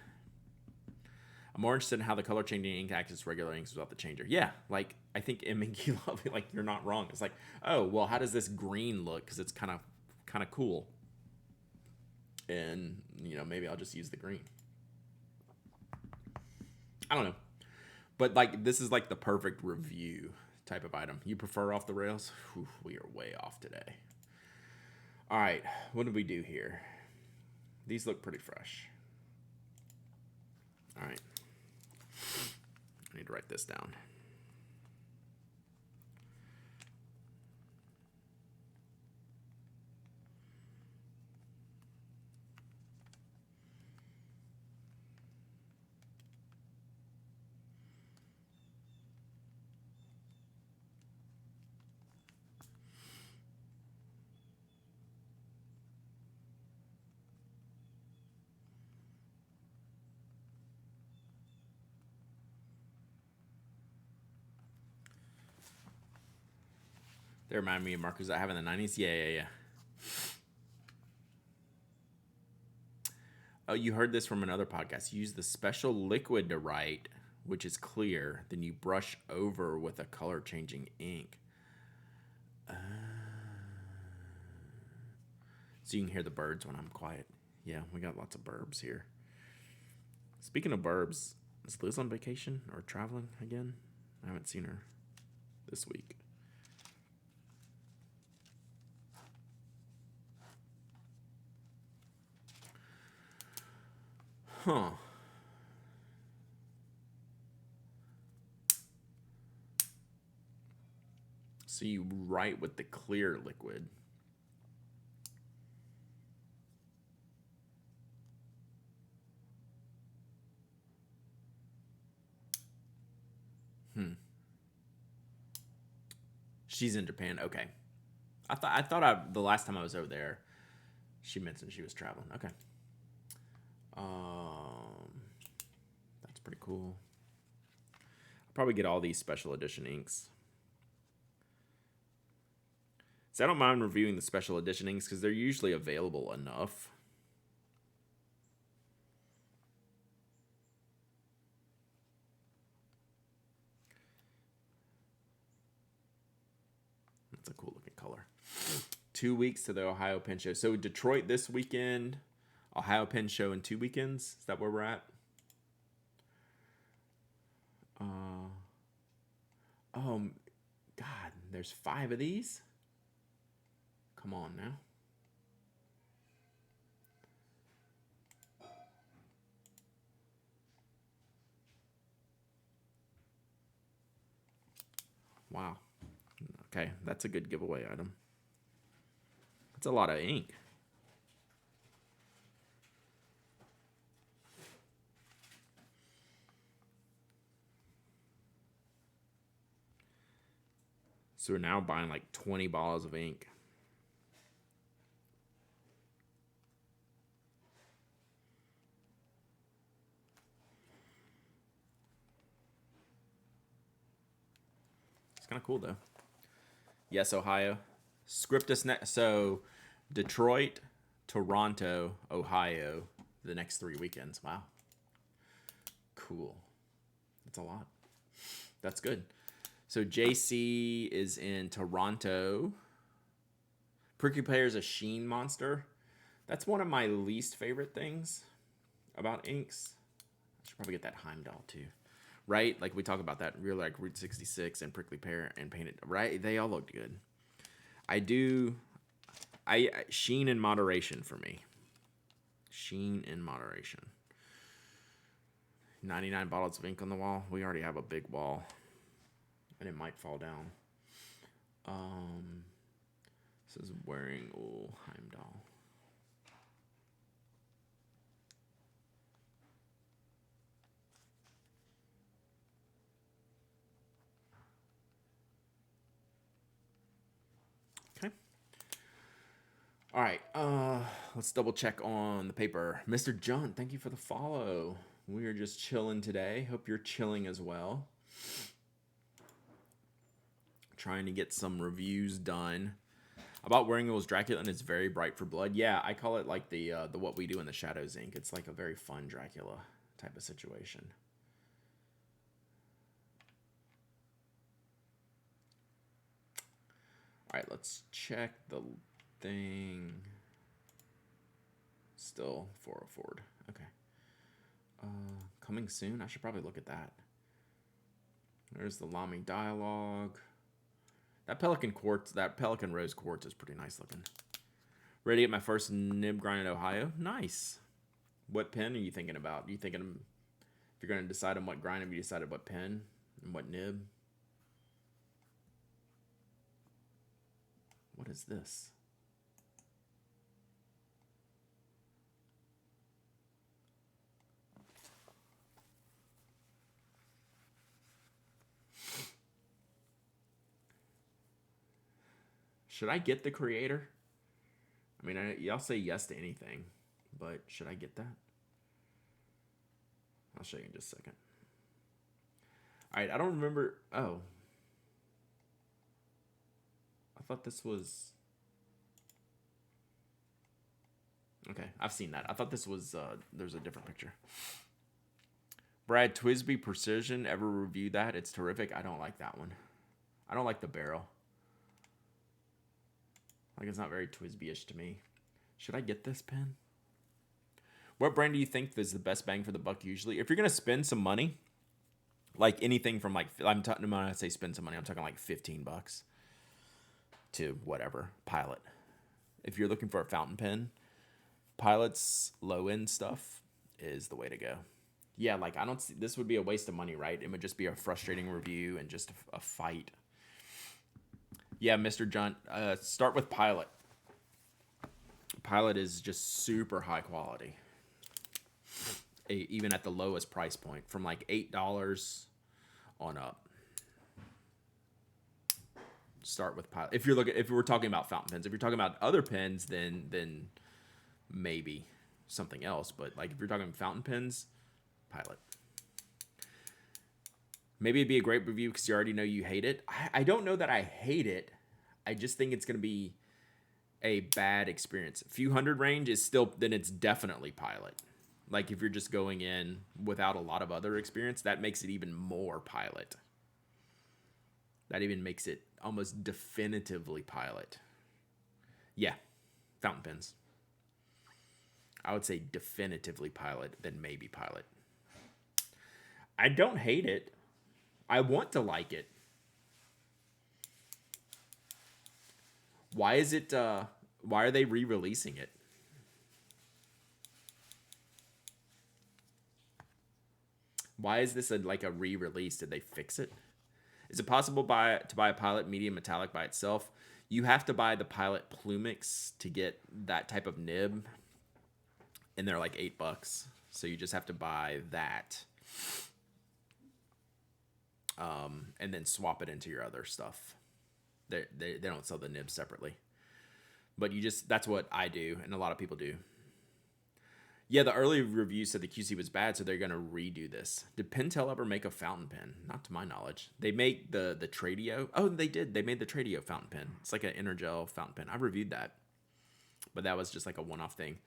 I'm more interested in how the color changing ink acts as regular inks without the changer. Yeah, like I think M&G Love, like you're not wrong. It's like, oh well, how does this green look? Because it's kind of cool, and maybe I'll just use the green. I don't know, but like this is like the perfect review type of item. You prefer off the rails? Whew, we are way off today. All right, what did we do here? These look pretty fresh. All right, I need to write this down. They remind me of markers I have in the 90s. Yeah. Oh, you heard this from another podcast. Use the special liquid to write, which is clear. Then you brush over with a color changing ink. So you can hear the birds when I'm quiet. Yeah, we got lots of burbs here. Speaking of burbs, is Liz on vacation or traveling again? I haven't seen her this week. Huh. So you write with the clear liquid. She's in Japan. Okay. I thought the last time I was over there, she mentioned she was traveling. Okay. That's pretty cool. I'll probably get all these special edition inks. So I don't mind reviewing the special edition inks because they're usually available enough. That's a cool looking color. 2 weeks to the Ohio Pen Show. So Detroit this weekend, Ohio Pen Show in 2 weekends. Is that where we're at? Oh, God, there's 5 of these? Come on now. Wow. Okay, that's a good giveaway item. That's a lot of ink. So we're now buying like 20 bottles of ink. It's kind of cool though. Yes, Ohio. Scriptus next. So Detroit, Toronto, Ohio, the next 3 weekends. Wow. Cool. That's a lot. That's good. So JC is in Toronto. Prickly Pear is a sheen monster. That's one of my least favorite things about inks. I should probably get that Heimdall too. Right? Like we talk about that real like Route 66 and Prickly Pear and Painted. Right? They all looked good. I sheen in moderation for me. Sheen in moderation. 99 bottles of ink on the wall. We already have a big wall. And it might fall down. This is wearing Heimdall. Okay. All right. Let's double check on the paper. Mr. John, thank you for the follow. We are just chilling today. Hope you're chilling as well. Trying to get some reviews done. About Wearing Will's Dracula, and it's very bright for blood. Yeah, I call it like the What We Do in the Shadows ink. It's like a very fun Dracula type of situation. All right, let's check the thing. Still 404. Okay. Coming soon. I should probably look at that. There's the Lamy dialogue. That Pelican quartz, that Pelican rose quartz is pretty nice looking. Ready to get my first nib grind in Ohio? Nice. What pen are you thinking about? You thinking if you're going to decide on what grind, have you decided what pen and what nib? What is this? Should I get the Creator? I mean, y'all say yes to anything, but should I get that? I'll show you in just a second. All right, I don't remember. Oh. I thought this was... Okay, I've seen that. I thought this was... there's a different picture. Brad Twisby Precision. Ever reviewed that? It's terrific. I don't like that one. I don't like the barrel. Like, it's not very Twisby-ish to me. Should I get this pen? What brand do you think is the best bang for the buck usually? If you're going to spend some money, like anything from like, when I say spend some money, I'm talking like $15 to whatever, Pilot. If you're looking for a fountain pen, Pilot's low-end stuff is the way to go. Yeah, like I don't see, this would be a waste of money, right? It would just be a frustrating review and just a fight. Yeah, Mr. John, start with Pilot. Pilot is just super high quality. Even at the lowest price point, from like $8 on up. Start with Pilot. If we're talking about fountain pens, if you're talking about other pens, then maybe something else. But like if you're talking fountain pens, Pilot. Maybe it'd be a great review because you already know you hate it. I don't know that I hate it. I just think it's going to be a bad experience. A few hundred range is still, then it's definitely Pilot. Like if you're just going in without a lot of other experience, that makes it even more Pilot. That even makes it almost definitively Pilot. Yeah, fountain pens. I would say definitively Pilot, then maybe Pilot. I don't hate it. I want to like it. Why is it, why are they re-releasing it? Why is this like a re-release? Did they fix it? Is it possible to buy a Pilot medium metallic by itself? You have to buy the Pilot Plumix to get that type of nib. And they're like $8. So you just have to buy that. And then swap it into your other stuff. They don't sell the nibs separately. But that's what I do, and a lot of people do. Yeah, the early review said the QC was bad, so they're going to redo this. Did Pentel ever make a fountain pen? Not to my knowledge. They make the Tradio. Oh, they did. They made the Tradio fountain pen. It's like an Energel fountain pen. I reviewed that. But that was just like a one-off thing.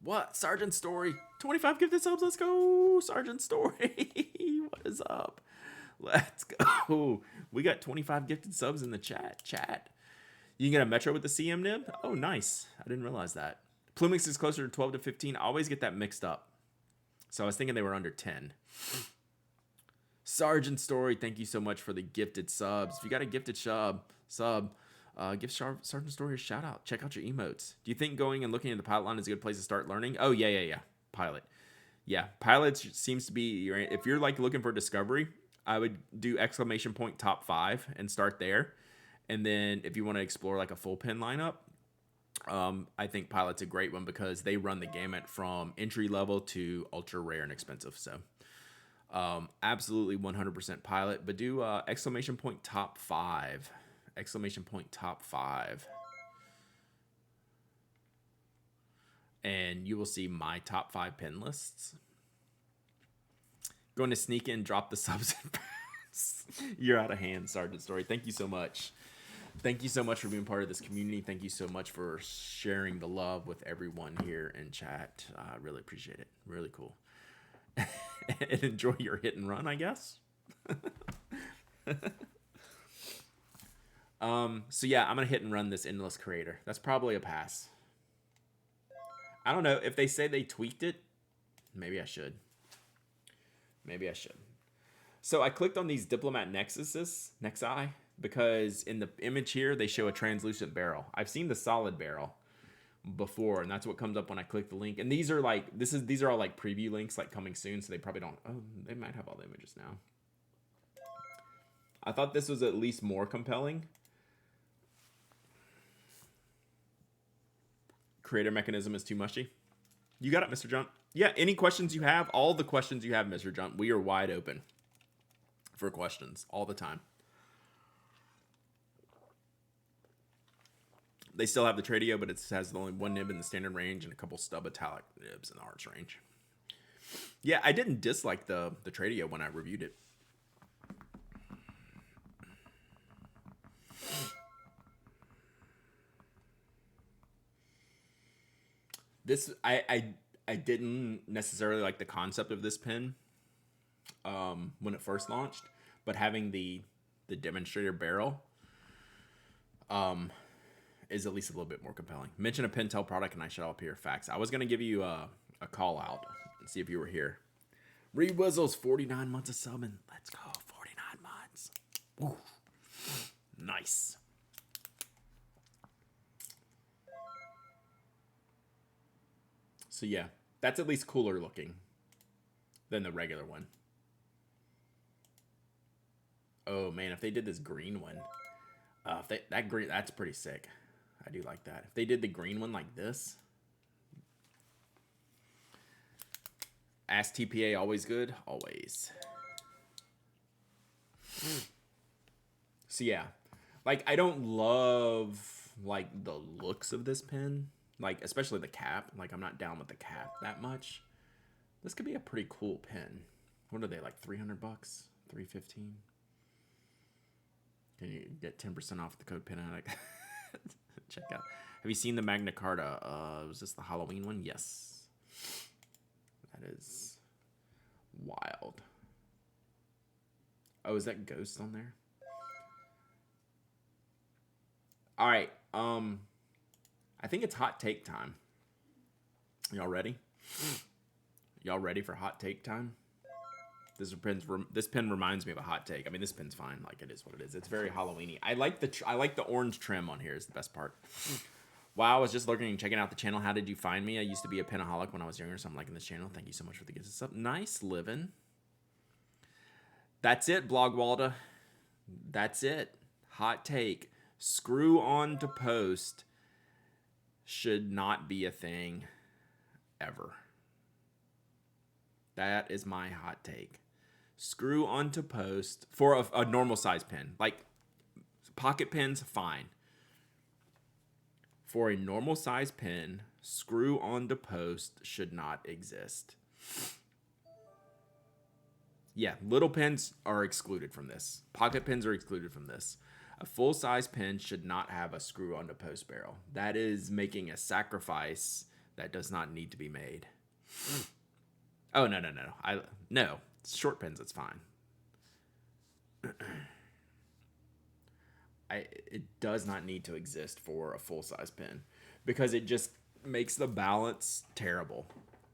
What? Sergeant Story. 25 gifted subs. Let's go. Sergeant Story. What is up? Let's go. We got 25 gifted subs in the chat. You can get a Metro with the CM nib? Oh, nice. I didn't realize that. Plumix is closer to 12 to 15. I always get that mixed up. So I was thinking they were under 10. Sergeant Story, thank you so much for the gifted subs. If you got a gifted sub, give Sergeant Story a shout out. Check out your emotes. Do you think going and looking at the pilot line is a good place to start learning? Oh, yeah. Pilot. Yeah, pilot seems to be, if you're like looking for discovery, I would do exclamation point top 5 and start there. And then if you want to explore like a full pin lineup, I think pilot's a great one because they run the gamut from entry level to ultra rare and expensive. So absolutely 100% pilot, but do exclamation point top 5. Exclamation point top 5. And you will see my top 5 pin lists. Going to sneak in, drop the subs and pass. You're out of hand, Sergeant Story. Thank you so much. Thank you so much for being part of this community. Thank you so much for sharing the love with everyone here in chat. I really appreciate it. Really cool. And enjoy your hit and run, I guess. So yeah, I'm going to hit and run this Endless Creator. That's probably a pass. I don't know. If they say they tweaked it, maybe I should. So I clicked on these Diplomat Nexi, because in the image here, they show a translucent barrel. I've seen the solid barrel before, and that's what comes up when I click the link. And these are like, these are all like preview links, like coming soon, so they probably don't, oh, they might have all the images now. I thought this was at least more compelling. Creator mechanism is too mushy. You got it, Mr. Jump. Yeah, any questions you have, all the questions you have, Mr. Jump, we are wide open for questions all the time. They still have the Tradio, but it has only one nib in the standard range and a couple stub italic nibs in the arts range. Yeah, I didn't dislike the Tradio when I reviewed it. This I didn't necessarily like the concept of this pin when it first launched, but having the demonstrator barrel is at least a little bit more compelling. Mention a Pintel product and I shall appear. Facts. I was gonna give you a call out and see if you were here. Reed Wizzles, 49 months of summon. Let's go, 49 months. Woo. Nice. So yeah, that's at least cooler looking than the regular one. Oh man, if they did this green one, that's pretty sick. I do like that. If they did the green one like this, Ask TPA always good, always. So yeah, like I don't love like the looks of this pen. Like, especially the cap. Like, I'm not down with the cap that much. This could be a pretty cool pen. What are they, like $300? $315? Can you get 10% off the code Pinatic? Check out. Have you seen the Magna Carta? Was this the Halloween one? Yes. That is wild. Oh, is that Ghost on there? All right. I think it's hot take time. Y'all ready? Y'all ready for hot take time? This pen reminds me of a hot take. I mean, this pen's fine. Like, it is what it is. It's very Halloween-y. I like the orange trim on here is the best part. Wow, I was just looking and checking out the channel. How did you find me? I used to be a penaholic when I was younger, so I'm liking this channel. Thank you so much for the gifts. Up. Nice living. That's it, Blogwalda. That's it. Hot take. Screw on to post should not be a thing ever. That is my hot take. Screw onto post for a normal size pen. Like pocket pens, fine. For a normal size pen, screw onto post should not exist. Yeah, little pens are excluded from this. Pocket pens are excluded from this. A full-size pen should not have a screw onto post barrel. That is making a sacrifice that does not need to be made. Oh, no. No, short pens, it's fine. It does not need to exist for a full size pen because it just makes the balance terrible.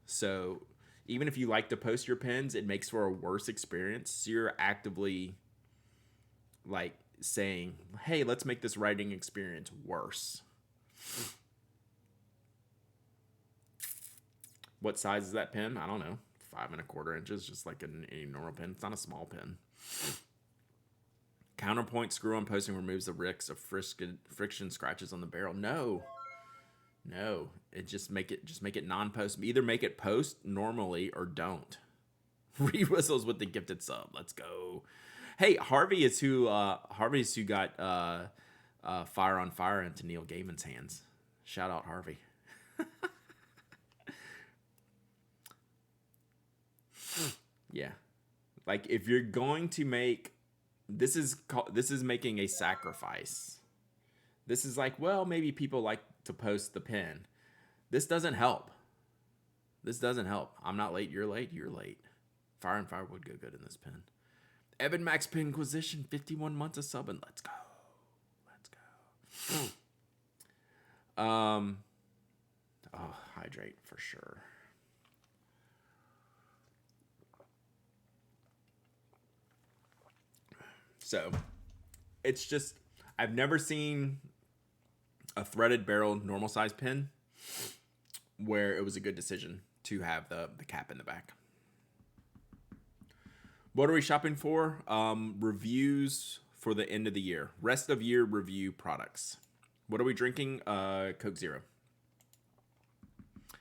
So even if you like to post your pens, it makes for a worse experience. So you're actively like saying, "Hey, let's make this writing experience worse." What size is that pen? I don't know. 5.25 inches, just like any normal pen. It's not a small pen. Counterpoint screw on posting removes the risks of friction scratches on the barrel. No, it just make it non-post. Either make it post normally or don't. Reed whistles with the gifted sub. Let's go. Hey, Harvey's who got Fire on Fire into Neil Gaiman's hands. Shout out Harvey. Yeah, like if you're going to make this is making a sacrifice. This is like, well, maybe people like to post the pen. This doesn't help. I'm not late. You're late. You're late. Fire and Fire would go good in this pen. Evan Max Pinquisition, 51 months of subbing. Let's go. Hydrate for sure. So, it's just, I've never seen a threaded barrel normal size pen where it was a good decision to have the cap in the back. What are we shopping for? Reviews for the end of the year. Rest of year review products. What are we drinking? Coke Zero.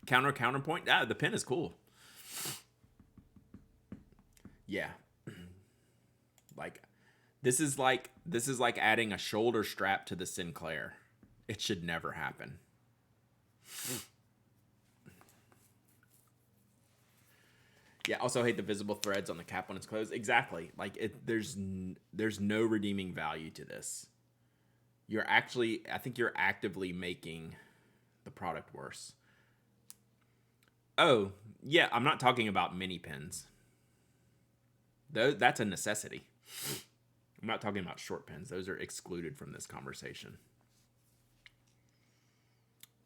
Counterpoint. The pen is cool. Yeah. This is like adding a shoulder strap to the Sinclair. It should never happen. Yeah, also hate the visible threads on the cap when it's closed. Exactly. There's no redeeming value to this. I think you're actively making the product worse. Oh, yeah, I'm not talking about mini pens. That's a necessity. I'm not talking about short pens. Those are excluded from this conversation.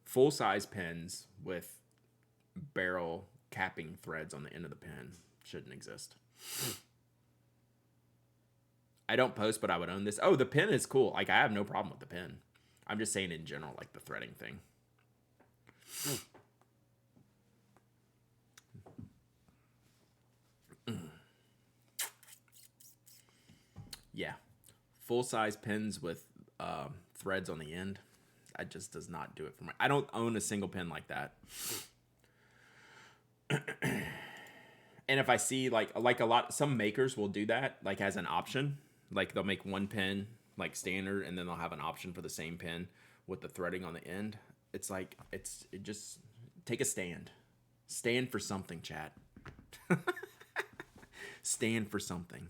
Full-size pens with barrel capping threads on the end of the pen shouldn't exist. I don't post, but I would own this. Oh, the pen is cool. I have no problem with the pen. I'm just saying in general, the threading thing. Yeah. Full-size pens with threads on the end. That just does not do it for me. I don't own a single pen like that. And if I see some makers will do that as an option. They'll make one pen standard, and then they'll have an option for the same pen with the threading on the end. It's just take a stand. Stand for something, chat. Stand for something.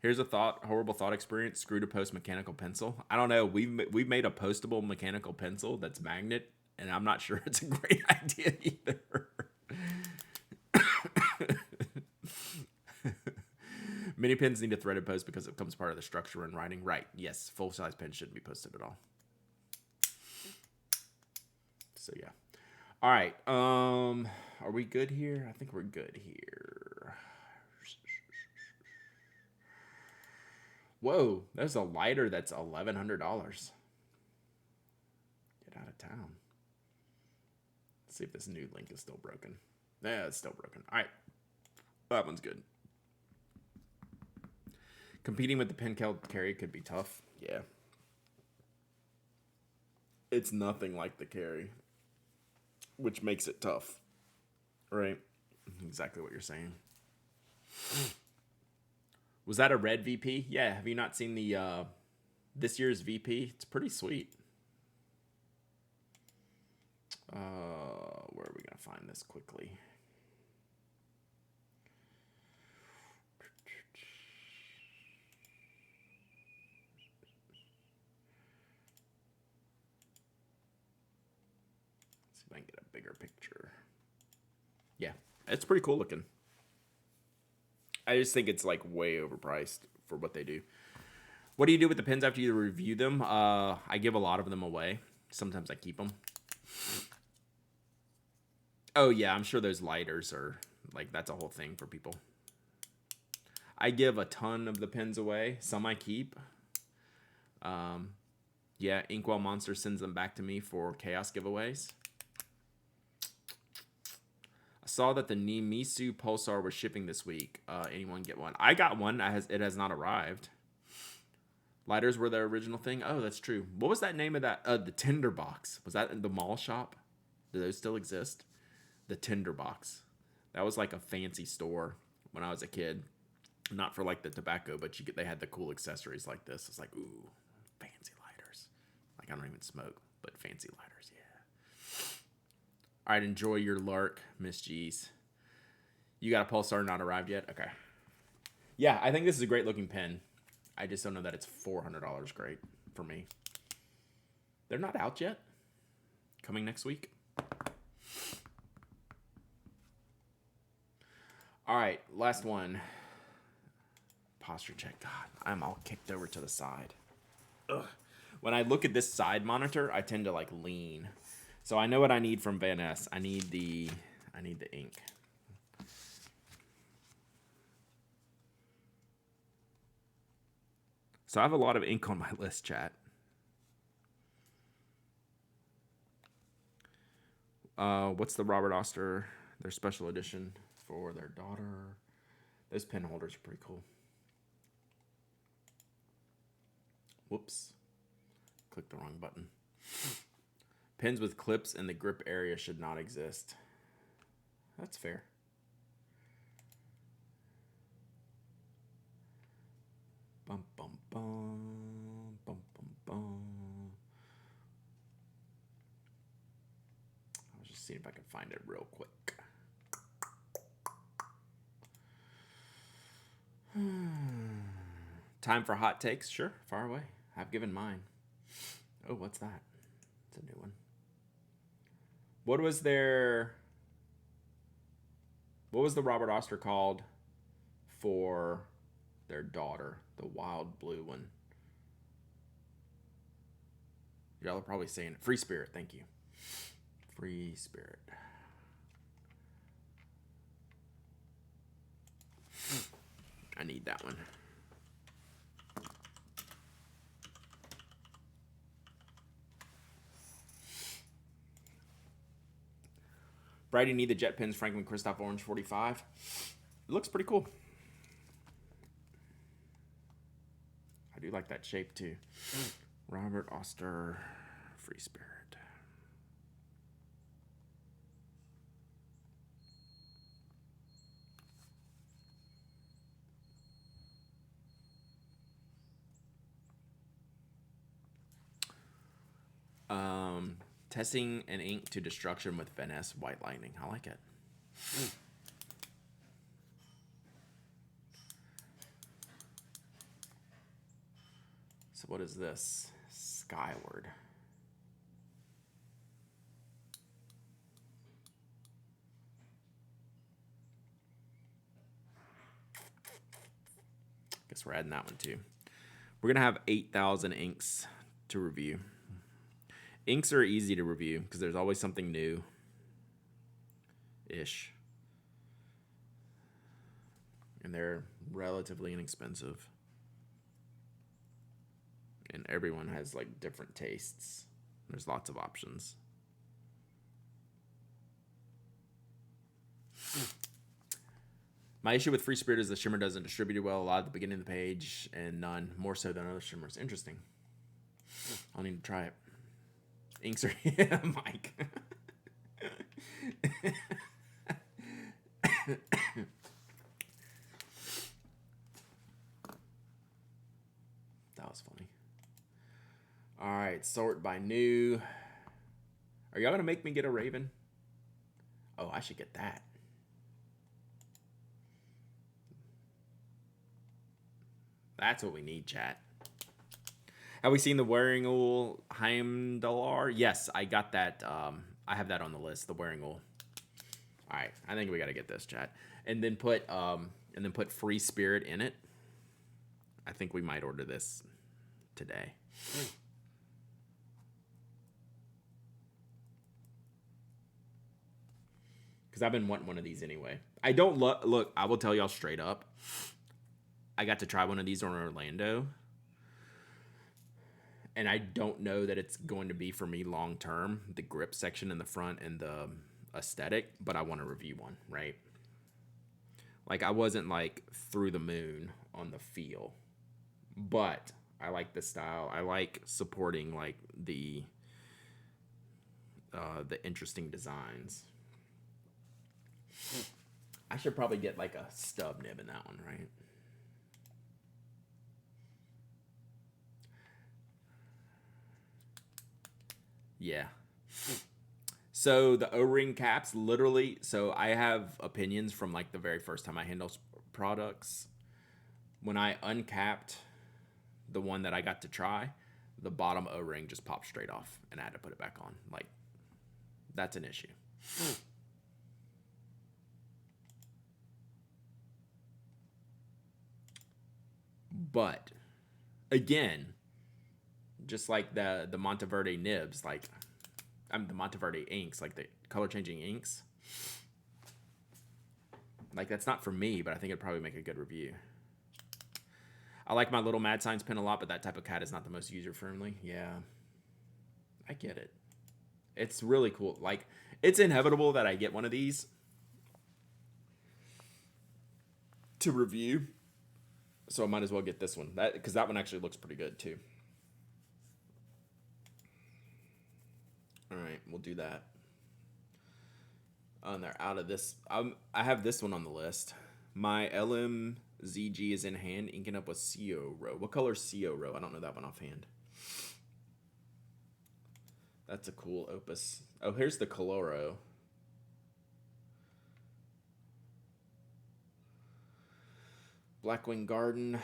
Here's a horrible thought experience. Screw to post mechanical pencil. I don't know. We've made a postable mechanical pencil that's magnet, and I'm not sure it's a great idea either. Mini pens need a threaded post because it becomes part of the structure in writing. Right. Yes. Full size pens shouldn't be posted at all. So yeah. All right. Are we good here? I think we're good here. Whoa, there's a lighter that's $1,100. Get out of town. Let's see if this new link is still broken. Yeah, it's still broken. All right. That one's good. Competing with the Pentel Carry could be tough. Yeah. It's nothing like the Carry, which makes it tough. Right? Exactly what you're saying. Was that a red VP? Yeah. Have you not seen the this year's VP? It's pretty sweet. Where are we gonna find this quickly? Let's see if I can get a bigger picture. Yeah, it's pretty cool looking. I just think it's like way overpriced for what they do. What do you do with the pins after you review them? I give a lot of them away. Sometimes I keep them. Oh yeah, I'm sure those lighters are like that's a whole thing for people. I give a ton of the pins away. Some I keep. Yeah, Inkwell Monster sends them back to me for chaos giveaways. I saw that the Nimisu Pulsar was shipping this week. Anyone get one? I got one. It has not arrived. Lighters were their original thing. Oh, that's true. What was that name of that? The Tinderbox. Was that in the mall shop? Do those still exist? The Tinderbox. That was like a fancy store when I was a kid. Not for like the tobacco, but they had the cool accessories like this. It's like, ooh, fancy lighters. Like I don't even smoke, but fancy lighters, yeah. All right, enjoy your lark, Miss G's. You got a Pulsar not arrived yet? Okay. Yeah, I think this is a great looking pen. I just don't know that it's $400 great for me. They're not out yet. Coming next week. All right, last one. Posture check. God, I'm all kicked over to the side. Ugh. When I look at this side monitor, I tend to like lean. So I know what I need from Van Ness. I need the ink. So I have a lot of ink on my list, chat. What's the Robert Oster, their special edition for their daughter? Those pen holders are pretty cool. Whoops. Clicked the wrong button. Pens with clips in the grip area should not exist. That's fair. Bum, bum, bum. Bum, bum, bum. I'll just see if I can find it real quick. Time for hot takes? Sure, far away. I've given mine. Oh, what's that? It's a new one. What was the Robert Oster called for their daughter? The wild blue one. Y'all are probably saying it. Free Spirit, thank you. Free Spirit. I need that one. Brady, need the jet pins, Franklin Christoph Orange 45. It looks pretty cool. I do like that shape too. Robert Oster, Free Spirit. Testing an ink to destruction with Van Ness White Lightning. I like it. So what is this? Skyward. Guess we're adding that one too. We're going to have 8,000 inks to review. Inks are easy to review because there's always something new-ish. And they're relatively inexpensive. And everyone has like different tastes. There's lots of options. My issue with Free Spirit is the shimmer doesn't distribute well a lot at the beginning of the page and none more so than other shimmers. Interesting. I'll need to try it. Inks are yeah, Mike. That was funny. All right, sort by new. Are y'all gonna make me get a Raven? Oh, I should get that. That's what we need, chat. Have we seen the Wearing-Ul Heimdallr? Yes, I got that. I have that on the list, the Wearing-Ul. All right, I think we got to get this, chat, and then put free spirit in it. I think we might order this today. Because I've been wanting one of these anyway. I don't look. I will tell y'all straight up. I got to try one of these on Orlando, and I don't know that it's going to be for me long term. The grip section in the front and the aesthetic, but I want to review one, right? Like I wasn't like through the moon on the feel, but I like the style. I like supporting like the interesting designs. I should probably get like a stub nib in that one, right? Yeah. So the O-ring caps, literally. So I have opinions from like the very first time I handle products. When I uncapped the one that I got to try, the bottom O-ring just popped straight off, and I had to put it back on. Like, that's an issue. But again, just like the Monteverde nibs, like the Monteverde inks, like the color changing inks. Like that's not for me, but I think it'd probably make a good review. I like my little Mad Science pen a lot, but that type of cat is not the most user friendly. Yeah, I get it. It's really cool. Like it's inevitable that I get one of these to review, so I might as well get this one. Because that one actually looks pretty good too. All right, we'll do that. Oh, and they're out of this. I have this one on the list. My LMZG is in hand, inking up with CO Row. What color is CO Row? I don't know that one offhand. That's a cool opus. Oh, here's the Coloro. Blackwing Garden,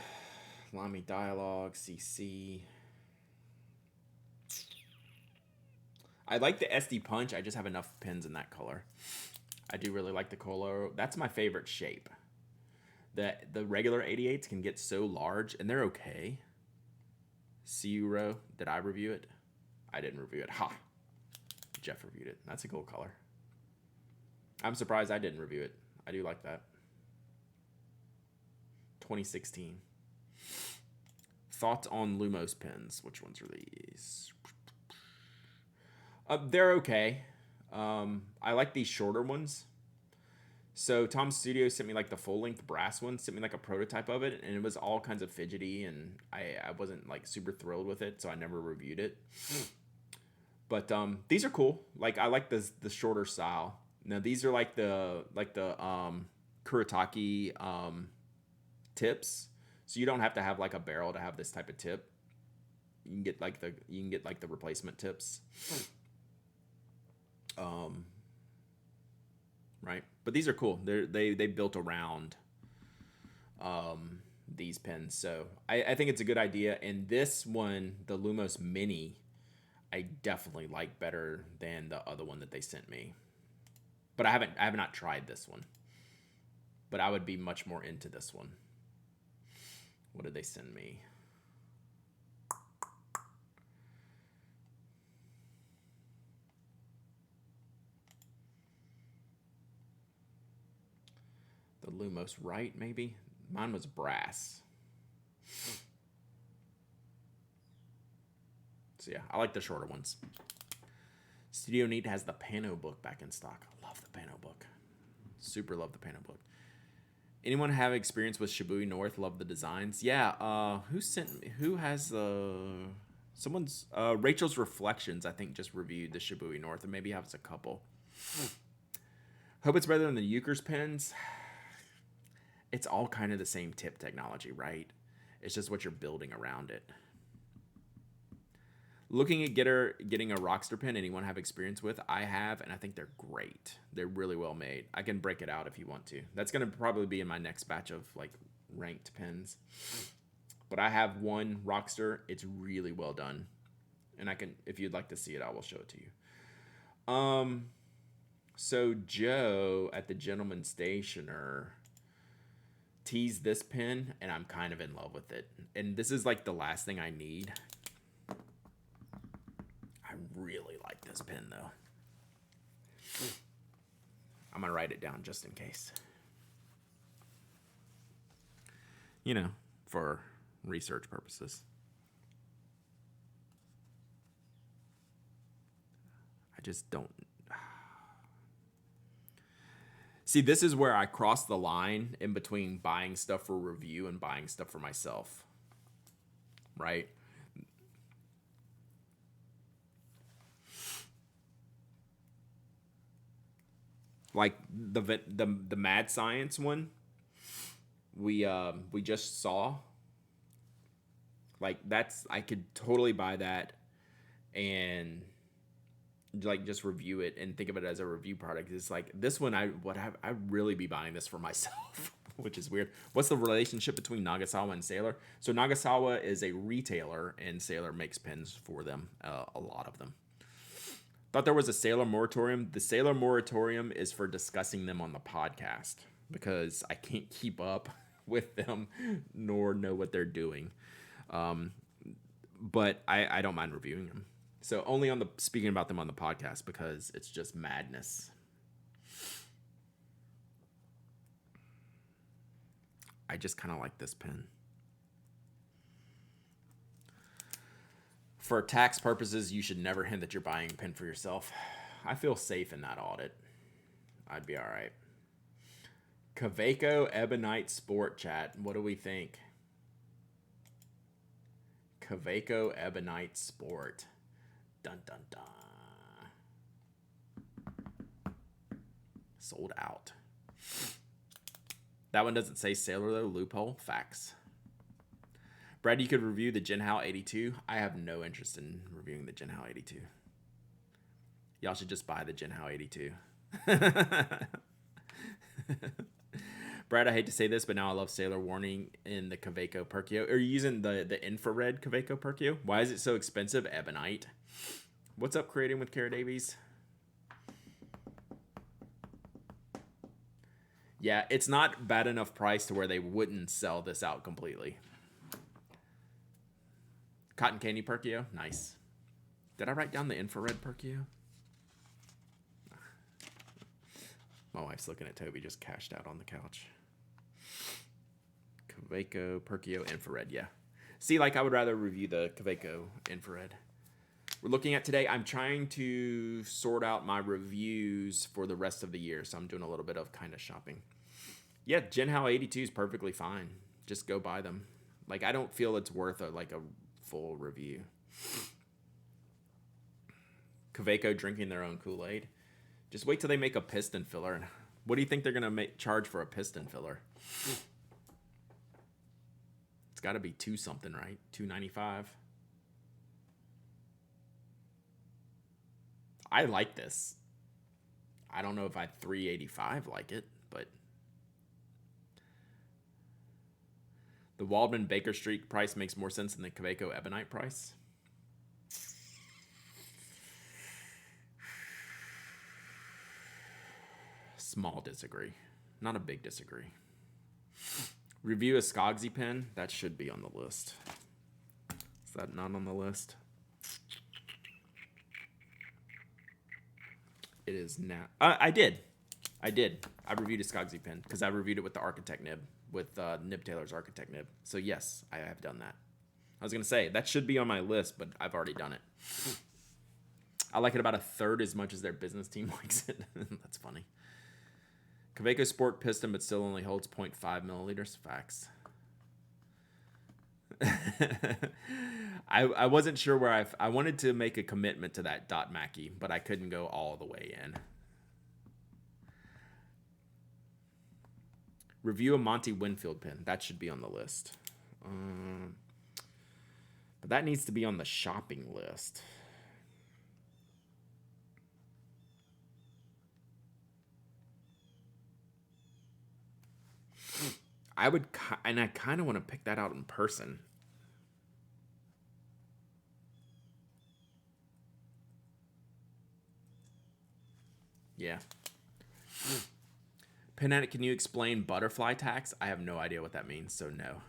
Lamy Dialogue, CC. I like the SD Punch. I just have enough pins in that color. I do really like the Coloro. That's my favorite shape. The regular 88s can get so large, and they're okay. Row. Did I review it? I didn't review it. Ha! Jeff reviewed it. That's a cool color. I'm surprised I didn't review it. I do like that. 2016. Thoughts on Lumos pens. Which ones are these? They're okay. I like these shorter ones. So Tom Studio sent me like the full length brass one, sent me like a prototype of it, and it was all kinds of fidgety, and I wasn't like super thrilled with it, so I never reviewed it. But these are cool. Like I like the shorter style. Now these are like the Kuretake tips, so you don't have to have like a barrel to have this type of tip. You can get like the replacement tips. Right, but these are cool. They built around these pens, so I think it's a good idea. And this one, the Lumos Mini, I definitely like better than the other one that they sent me. But I have not tried this one. But I would be much more into this one. What did they send me? The Lumos Right, maybe? Mine was brass. So yeah, I like the shorter ones. Studio Neat has the Pano book back in stock. I love the Pano book. Super love the Pano book. Anyone have experience with Shibui North? Love the designs. Yeah. Who sent me? Who has the? Someone's Rachel's Reflections. I think just reviewed the Shibui North, and maybe has a couple. Hope it's better than the Euchre's pens. It's all kind of the same tip technology, right? It's just what you're building around it. Looking at getting a Rockster pen, anyone have experience with? I have, and I think they're great. They're really well made. I can break it out if you want to. That's going to probably be in my next batch of like ranked pens. But I have one Rockster. It's really well done. And I can, if you'd like to see it, I will show it to you. So Joe at the Gentleman Stationer teased this pen, and I'm kind of in love with it. And this is like the last thing I need. I really like this pen, though. I'm going to write it down just in case. You know, for research purposes. I just don't. See, this is where I cross the line in between buying stuff for review and buying stuff for myself. Right? Like the Mad Science one we just saw. Like that's I could totally buy that and like just review it and think of it as a review product. It's like this one I'd really be buying this for myself, which is weird. What's the relationship between Nagasawa and Sailor? So Nagasawa is a retailer and Sailor makes pens for them, a lot of them. Thought there was a Sailor moratorium. The Sailor moratorium is for discussing them on the podcast because I can't keep up with them nor know what they're doing. But I don't mind reviewing them. So only speaking about them on the podcast because it's just madness. I just kind of like this pen. For tax purposes, you should never hint that you're buying a pen for yourself. I feel safe in that audit. I'd be all right. Kaweco Ebonite Sport Chat. What do we think? Kaweco Ebonite Sport. Dun dun dun. Sold out. That one doesn't say Sailor though. Loophole. Facts. Brad, you could review the Jinhao 82. I have no interest in reviewing the Jinhao 82. Y'all should just buy the Jinhao 82. Brad, I hate to say this, but now I love Sailor Warning in the Kaweco Perkio. Are you using the infrared Kaweco Perkio? Why is it so expensive? Ebonite. What's up, Creating with Kara Davies? Yeah, it's not bad enough price to where they wouldn't sell this out completely. Cotton Candy Perkio. Nice. Did I write down the infrared Perkio? My wife's looking at Toby just cashed out on the couch. Kaweco Perkio infrared. Yeah. See, like I would rather review the Kaweco infrared. We're looking at today. I'm trying to sort out my reviews for the rest of the year. So I'm doing a little bit of kind of shopping. Yeah, Jinhao 82 is perfectly fine. Just go buy them. Like, I don't feel it's worth a full review. Kaweco drinking their own Kool-Aid. Just wait till they make a piston filler. What do you think they're going to charge for a piston filler? It's got to be $2 something, right? $2.95. I like this. I don't know if I $3.85 like it, but the Waldman Baker Street price makes more sense than the Kaweco Ebonite price. Small disagree. Not a big disagree. Review a Skogsy pen. That should be on the list. Is that not on the list? It is now. I did. I reviewed a Skogsy pen because I reviewed it with the Architect nib, with Nib Taylor's Architect nib. So yes, I have done that. I was going to say, that should be on my list, but I've already done it. I like it about a third as much as their business team likes it. That's funny. Kaweco Sport piston, but still only holds 0.5 milliliters. Facts. I wasn't sure where I wanted to make a commitment to that Dot Mackie, but I couldn't go all the way in. Review a Monty Winfield pen. That should be on the list. But that needs to be on the shopping list. I kind of want to pick that out in person. Yeah, Peanut, can you explain butterfly tax? I have no idea what that means, so no.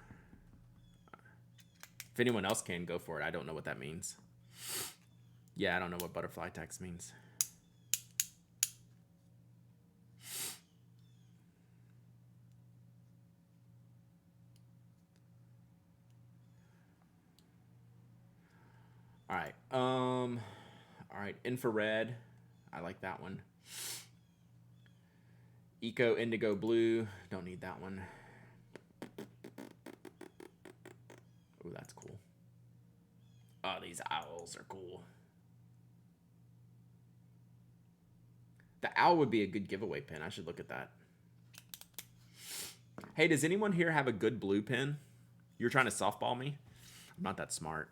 If anyone else can, go for it. I don't know what that means. Yeah, I don't know what butterfly tax means. All right. All right. Infrared. I like that one. Eco Indigo Blue. Don't need that one. Oh, that's cool. Oh, these owls are cool. The owl would be a good giveaway pin. I should look at that. Hey, does anyone here have a good blue pin? You're trying to softball me? I'm not that smart.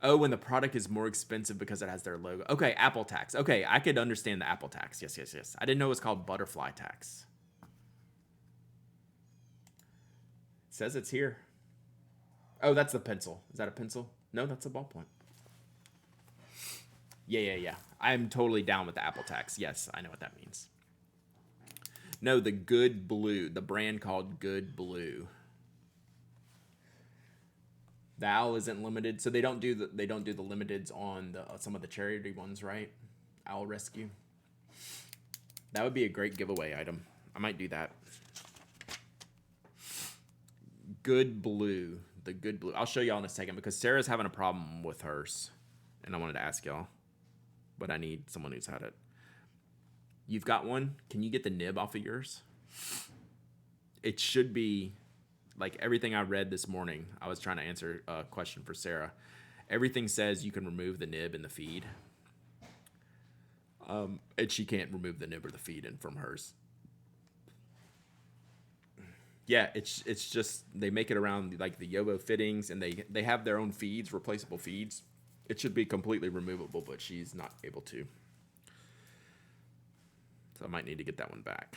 Oh, when the product is more expensive because it has their logo. Okay, Apple tax. Okay, I could understand the Apple tax. Yes, yes, yes. I didn't know it was called butterfly tax. It says it's here. Oh, that's the pencil. Is that a pencil? No, that's a ballpoint. Yeah. I'm totally down with the Apple tax. Yes, I know what that means. No, the Good Blue. The brand called Good Blue. The owl isn't limited, so they don't do the limiteds on some of the charity ones, right? Owl Rescue. That would be a great giveaway item. I might do that. Good Blue. The Good Blue. I'll show y'all in a second because Sarah's having a problem with hers, and I wanted to ask y'all, but I need someone who's had it. You've got one? Can you get the nib off of yours? It should be like everything I read this morning. I was trying to answer a question for Sarah. Everything says you can remove the nib in the feed. And she can't remove the nib or the feed in from hers. Yeah, it's just they make it around like the Yobo fittings, and they have their own feeds, replaceable feeds. It should be completely removable, but she's not able to. So I might need to get that one back.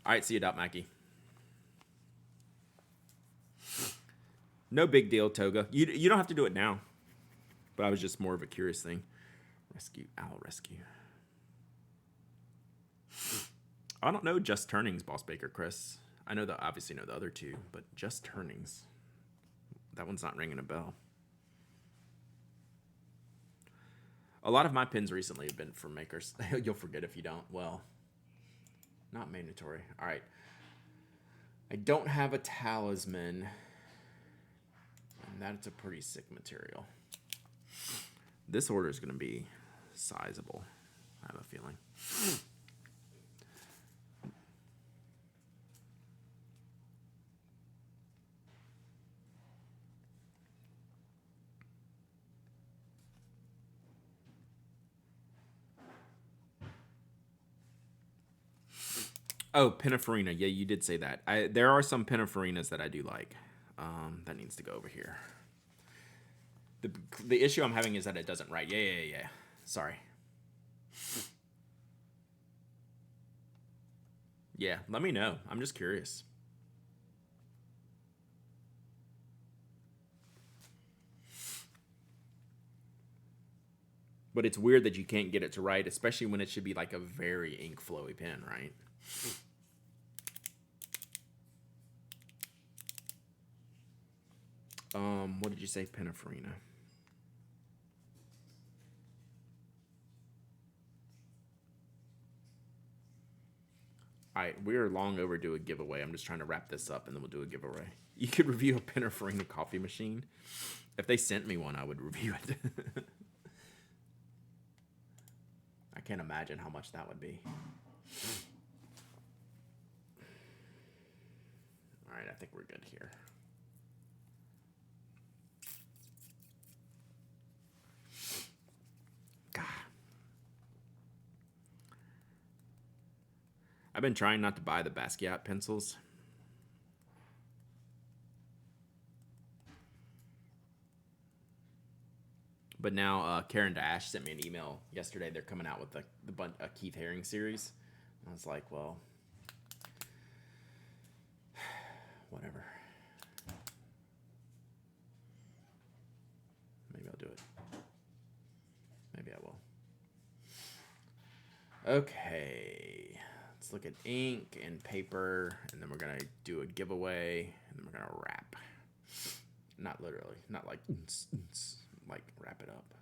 All right, see you, Dot Mackie. No big deal, Toga. You don't have to do it now. But I was just more of a curious thing. Rescue, Owl Rescue. I don't know Just Turnings, Boss Baker Chris. I know that obviously know the other two, but Just Turnings. That one's not ringing a bell. A lot of my pins recently have been from makers. You'll forget if you don't. Well, not mandatory. All right. I don't have a talisman. And that's a pretty sick material. This order is going to be sizable, I have a feeling. Oh, Pininfarina. Yeah, you did say that. There are some Pininfarinas that I do like. That needs to go over here. The issue I'm having is that it doesn't write. Yeah. Sorry. Yeah, let me know. I'm just curious. But it's weird that you can't get it to write, especially when it should be like a very ink flowy pen, right? What did you say, Pininfarina? All right, we're long overdue a giveaway. I'm just trying to wrap this up, and then we'll do a giveaway. You could review a Pininfarina coffee machine. If they sent me one, I would review it. I can't imagine how much that would be. All right, I think we're good here. God. I've been trying not to buy the Basquiat pencils. But now Karen Dash sent me an email yesterday. They're coming out with a Keith Haring series. I was like, well, whatever. Maybe I'll do it. Maybe I will. Okay. Let's look at ink and paper, and then we're going to do a giveaway, and then we're going to wrap. Not literally. Not like wrap it up.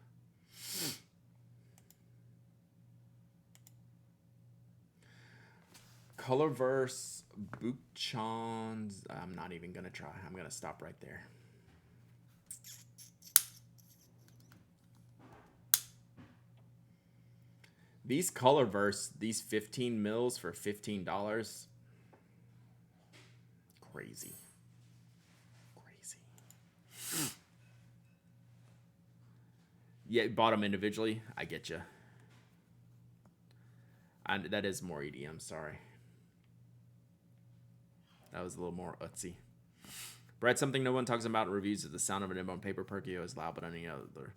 Colorverse Buchons. I'm not even going to try. I'm going to stop right there. These Colorverse, these 15 mils for $15. Crazy. Crazy. Yeah, bought them individually. I get you. That is more EDM, sorry. That was a little more utsy. Brad, something no one talks about in reviews is the sound of an nib on paper. Perkio is loud, but any other.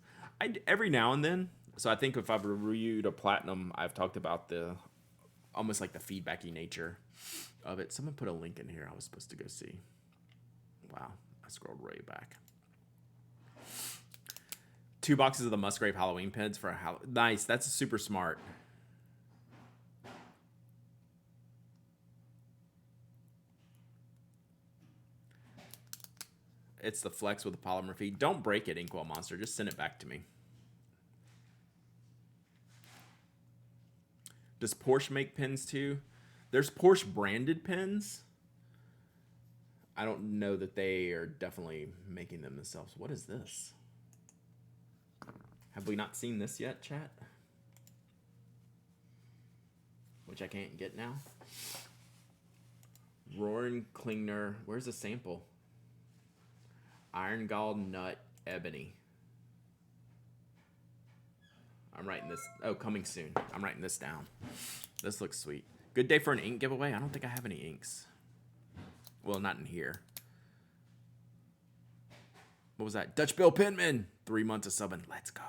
Every now and then. So I think if I've reviewed a platinum, I've talked about the almost like the feedbacky nature of it. Someone put a link in here I was supposed to go see. Wow, I scrolled way back. 2 boxes of the Musgrave Halloween pins for a nice. That's super smart. It's the Flex with the polymer feed. Don't break it, Inkwell Monster. Just send it back to me. Does Porsche make pins too? There's Porsche branded pins. I don't know that they are definitely making them themselves. What is this? Have we not seen this yet, chat? Which I can't get now. Roaring Klingner. Where's the sample? Iron Gall Nut Ebony. I'm writing this. Oh, coming soon. I'm writing this down. This looks sweet. Good day for an ink giveaway. I don't think I have any inks. Well, not in here. What was that? Dutch Bill Penman. 3 months of subbing. Let's go.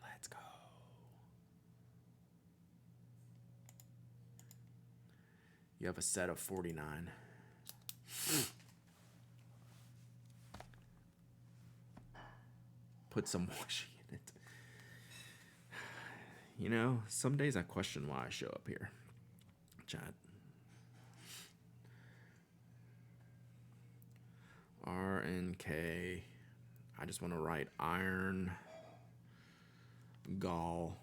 Let's go. You have a set of 49. Put some washing in it. You know, some days I question why I show up here. Chat. RNK. I just want to write Iron Gall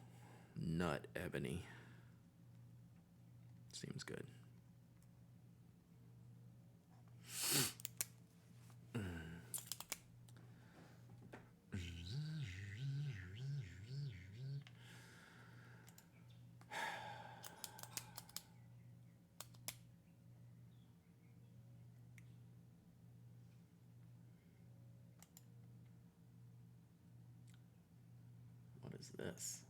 Nut Ebony. Seems good. This.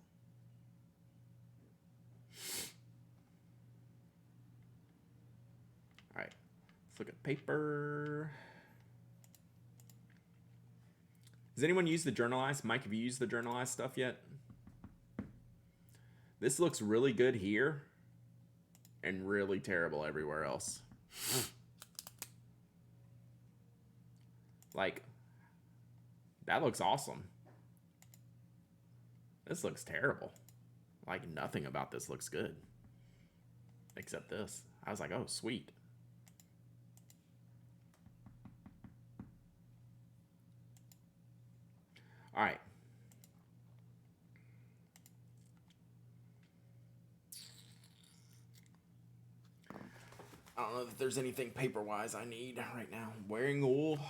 All right, let's look at paper. Has anyone used the Journalize? Mike, have you used the Journalize stuff yet? This looks really good here and really terrible everywhere else. Like, that looks awesome. This looks terrible. Like, nothing about this looks good. Except this. I was like, oh, sweet. All right. I don't know if there's anything paper-wise I need right now. Wearing old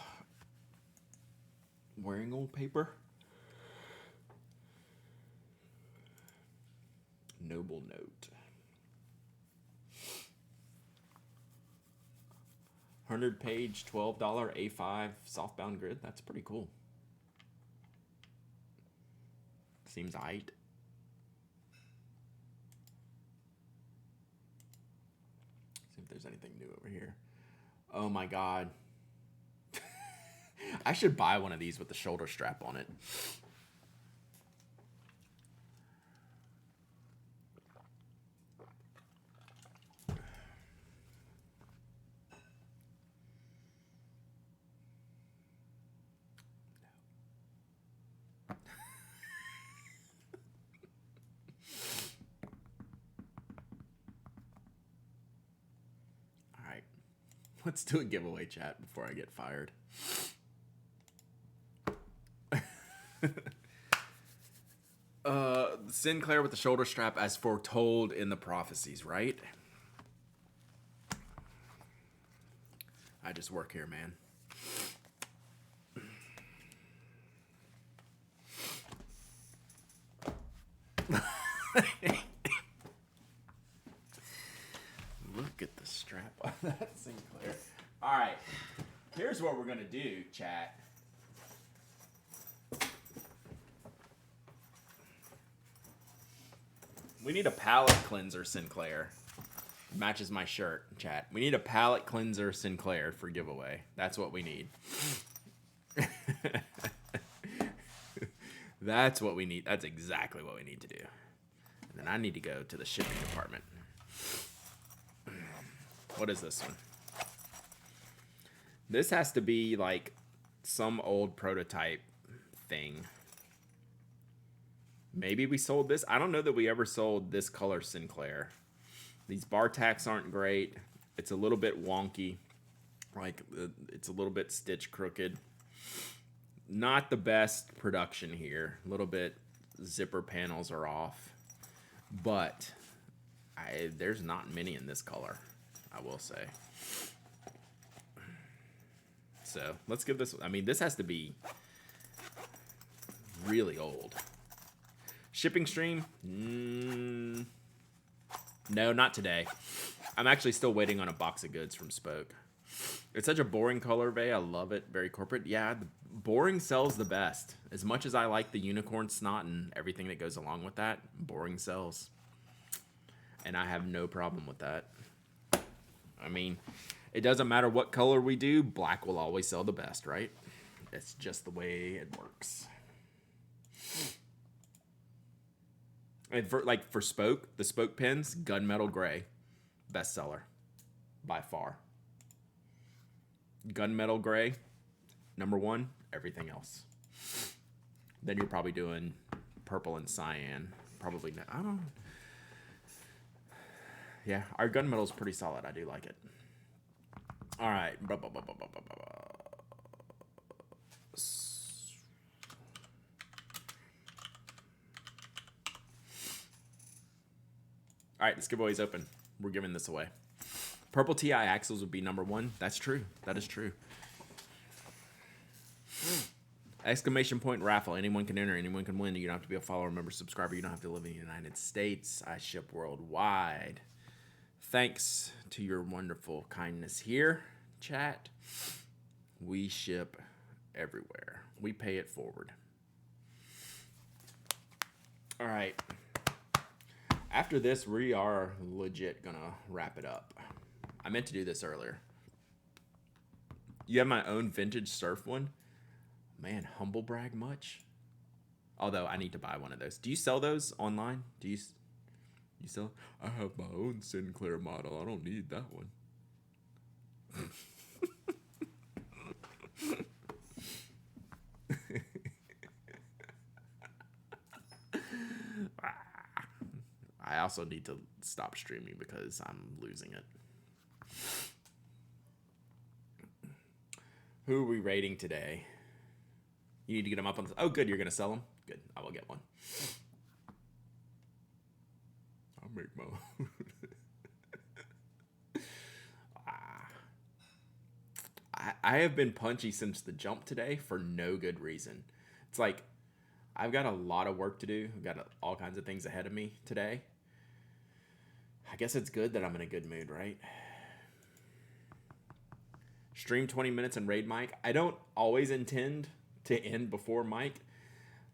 paper. Noble Note. 100-page, $12 A5 softbound grid. That's pretty cool. Seems aight. See if there's anything new over here. Oh my god. I should buy one of these with the shoulder strap on it. Let's do a giveaway, chat, before I get fired. Sinclair with the shoulder strap as foretold in the prophecies, right? I just work here, man. Look at the strap on that Sinclair. All right, here's what we're gonna do, chat. We need a palate cleanser, Sinclair. Matches my shirt, chat. We need a palate cleanser, Sinclair, for giveaway. That's what we need. That's what we need. That's exactly what we need to do. And then I need to go to the shipping department. What is this one? This has to be like some old prototype thing. Maybe we sold this. I don't know that we ever sold this color Sinclair. These bar tacks aren't great. It's a little bit wonky. Like, it's a little bit stitch crooked. Not the best production here. A little bit zipper panels are off. But there's not many in this color, I will say. So let's give this, I mean, this has to be really old. Shipping stream? No, not today. I'm actually still waiting on a box of goods from Spoke. It's such a boring colorway. I love it. Very corporate. Yeah, the boring sells the best. As much as I like the unicorn snot and everything that goes along with that, boring sells. And I have no problem with that. I mean, it doesn't matter what color we do, black will always sell the best, right? It's just the way it works. And for Spoke, the Spoke pens, gunmetal gray, bestseller by far. Gunmetal gray, number one, everything else. Then you're probably doing purple and cyan. Probably not. I don't know. Yeah, our gunmetal is pretty solid. I do like it. All right. All right, this giveaway is open. We're giving this away. Purple TI axles would be number one. That's true. That is true. Exclamation point raffle. Anyone can enter. Anyone can win. You don't have to be a follower, member, subscriber. You don't have to live in the United States. I ship worldwide. Thanks to your wonderful kindness here, chat. We ship everywhere. We pay it forward. All right. After this, we are legit gonna wrap it up. I meant to do this earlier. You have my own vintage surf one? Man, humble brag much? Although I need to buy one of those. Do you sell those online? Do you sell? I have my own Sinclair model. I don't need that one. I also need to stop streaming because I'm losing it. Who are we rating today? You need to get them up on. Oh, good. You're going to sell them? Good. I will get one. I'll make my own. I have been punchy since the jump today for no good reason. It's like I've got a lot of work to do. I've got all kinds of things ahead of me today. I guess it's good that I'm in a good mood, right? Stream 20 minutes and raid Mike. I don't always intend to end before Mike.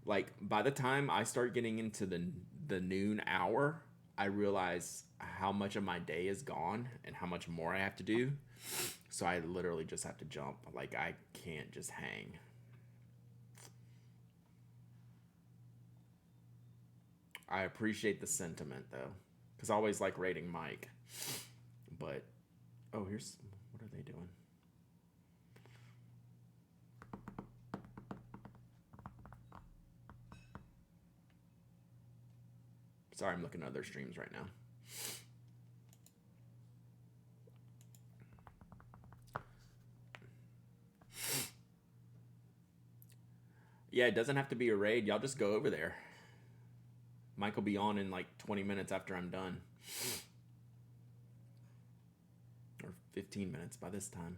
Like, by the time I start getting into the noon hour, I realize how much of my day is gone and how much more I have to do. So I literally just have to jump. Like, I can't just hang. I appreciate the sentiment, though. Because I always like rating Mike. But, oh, here's, what are they doing? Sorry, I'm looking at other streams right now. Yeah, it doesn't have to be a raid. Y'all just go over there. Mike will be on in like 20 minutes after I'm done. Or 15 minutes by this time.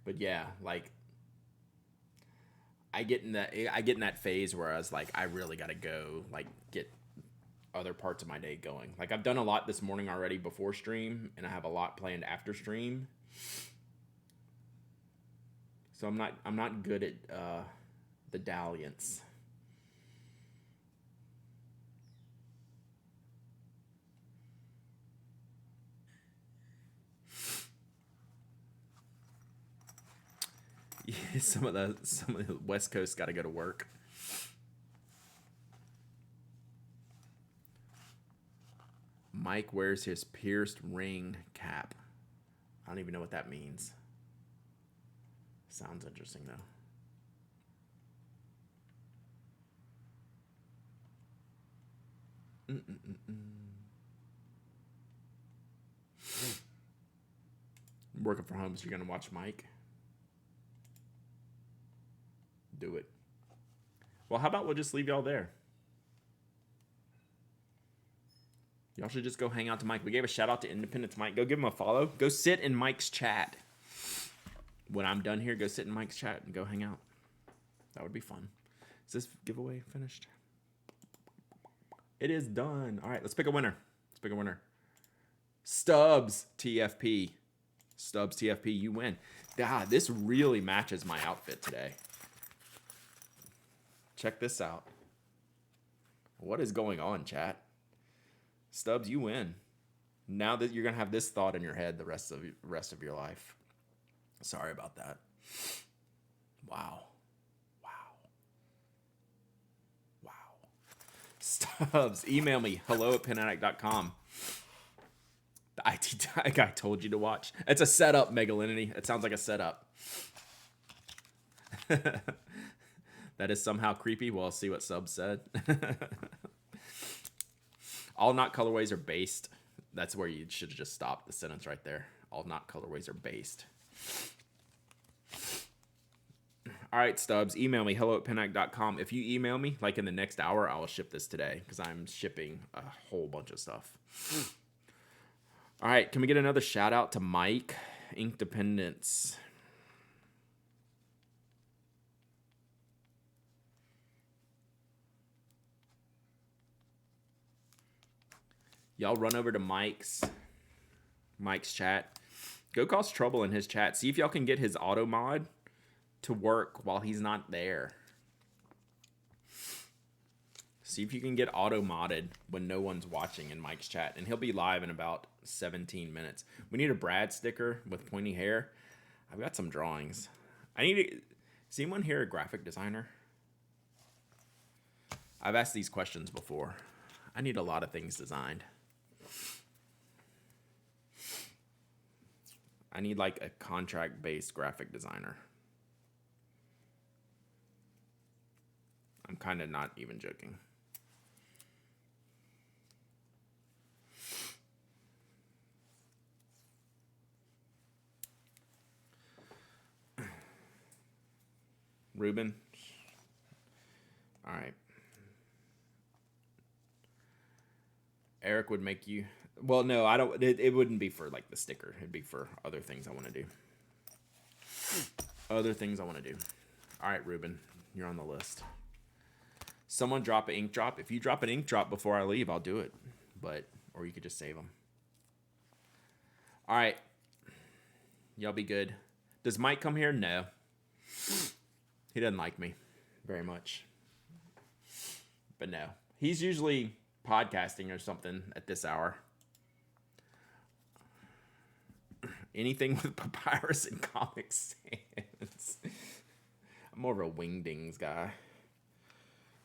But yeah, like I get in that phase where I was like, I really gotta go like get other parts of my day going. Like I've done a lot this morning already before stream, and I have a lot planned after stream. So I'm not good at the dalliance. Yeah, some of the West Coast got to go to work. Mike wears his pierced ring cap. I don't even know what that means. Sounds interesting though. Working from home, so you're gonna watch Mike. Do it. Well, how about we'll just leave y'all there? Y'all should just go hang out to Mike. We gave a shout out to Independence Mike. Go give him a follow. Go sit in Mike's chat. When I'm done here, go sit in Mike's chat and go hang out. That would be fun. Is this giveaway finished? It is done. All right, let's pick a winner. Let's pick a winner. Stubbs TFP. Stubbs TFP, you win. God, this really matches my outfit today. Check this out. What is going on, chat? Stubbs, you win. Now that you're gonna have this thought in your head the rest of your life. Sorry about that. Wow. Stubbs, email me, hello@penaddict.com. The IT guy told you to watch. It's a setup, Megalinity. It sounds like a setup. That is somehow creepy. Well, I'll see what Sub said. All knot colorways are based. That's where you should have just stopped the sentence right there. All knot colorways are based. All right, Stubbs, email me, hello@penaddict.com. If you email me, like in the next hour, I will ship this today because I'm shipping a whole bunch of stuff. All right, can we get another shout out to Mike, Ink Dependence? Y'all run over to Mike's chat. Go cause trouble in his chat. See if y'all can get his auto mod to work while he's not there. See if you can get auto modded when no one's watching in Mike's chat, and he'll be live in about 17 minutes. We need a Brad sticker with pointy hair. I've got some drawings. Is anyone here a graphic designer? I've asked these questions before. I need a lot of things designed. I need like a contract-based graphic designer. I'm kind of not even joking. Ruben. All right. Eric would make you. Well, no, I don't. It wouldn't be for like the sticker. It'd be for other things I want to do. Other things I want to do. All right, Ruben, you're on the list. Someone drop an ink drop. If you drop an ink drop before I leave, I'll do it. Or you could just save them. All right. Y'all be good. Does Mike come here? No. He doesn't like me very much. But no. He's usually podcasting or something at this hour. Anything with Papyrus and Comic Sans. I'm more of a Wingdings guy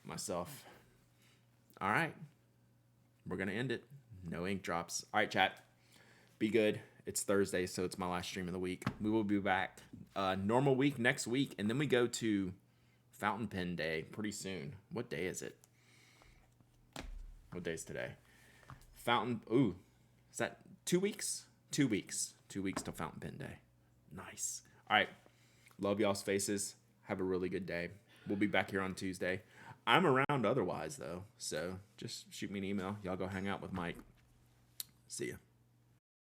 myself. All right. We're going to end it. No ink drops. All right, chat. Be good. It's Thursday, so it's my last stream of the week. We will be back normal week next week, and then we go to Fountain Pen Day pretty soon. What day is it? What day is today? Ooh, is that 2 weeks? 2 weeks. 2 weeks till Fountain Pen Day. Nice. All right. Love y'all's faces. Have a really good day. We'll be back here on Tuesday. I'm around otherwise though, so just shoot me an email. Y'all go hang out with Mike. See ya.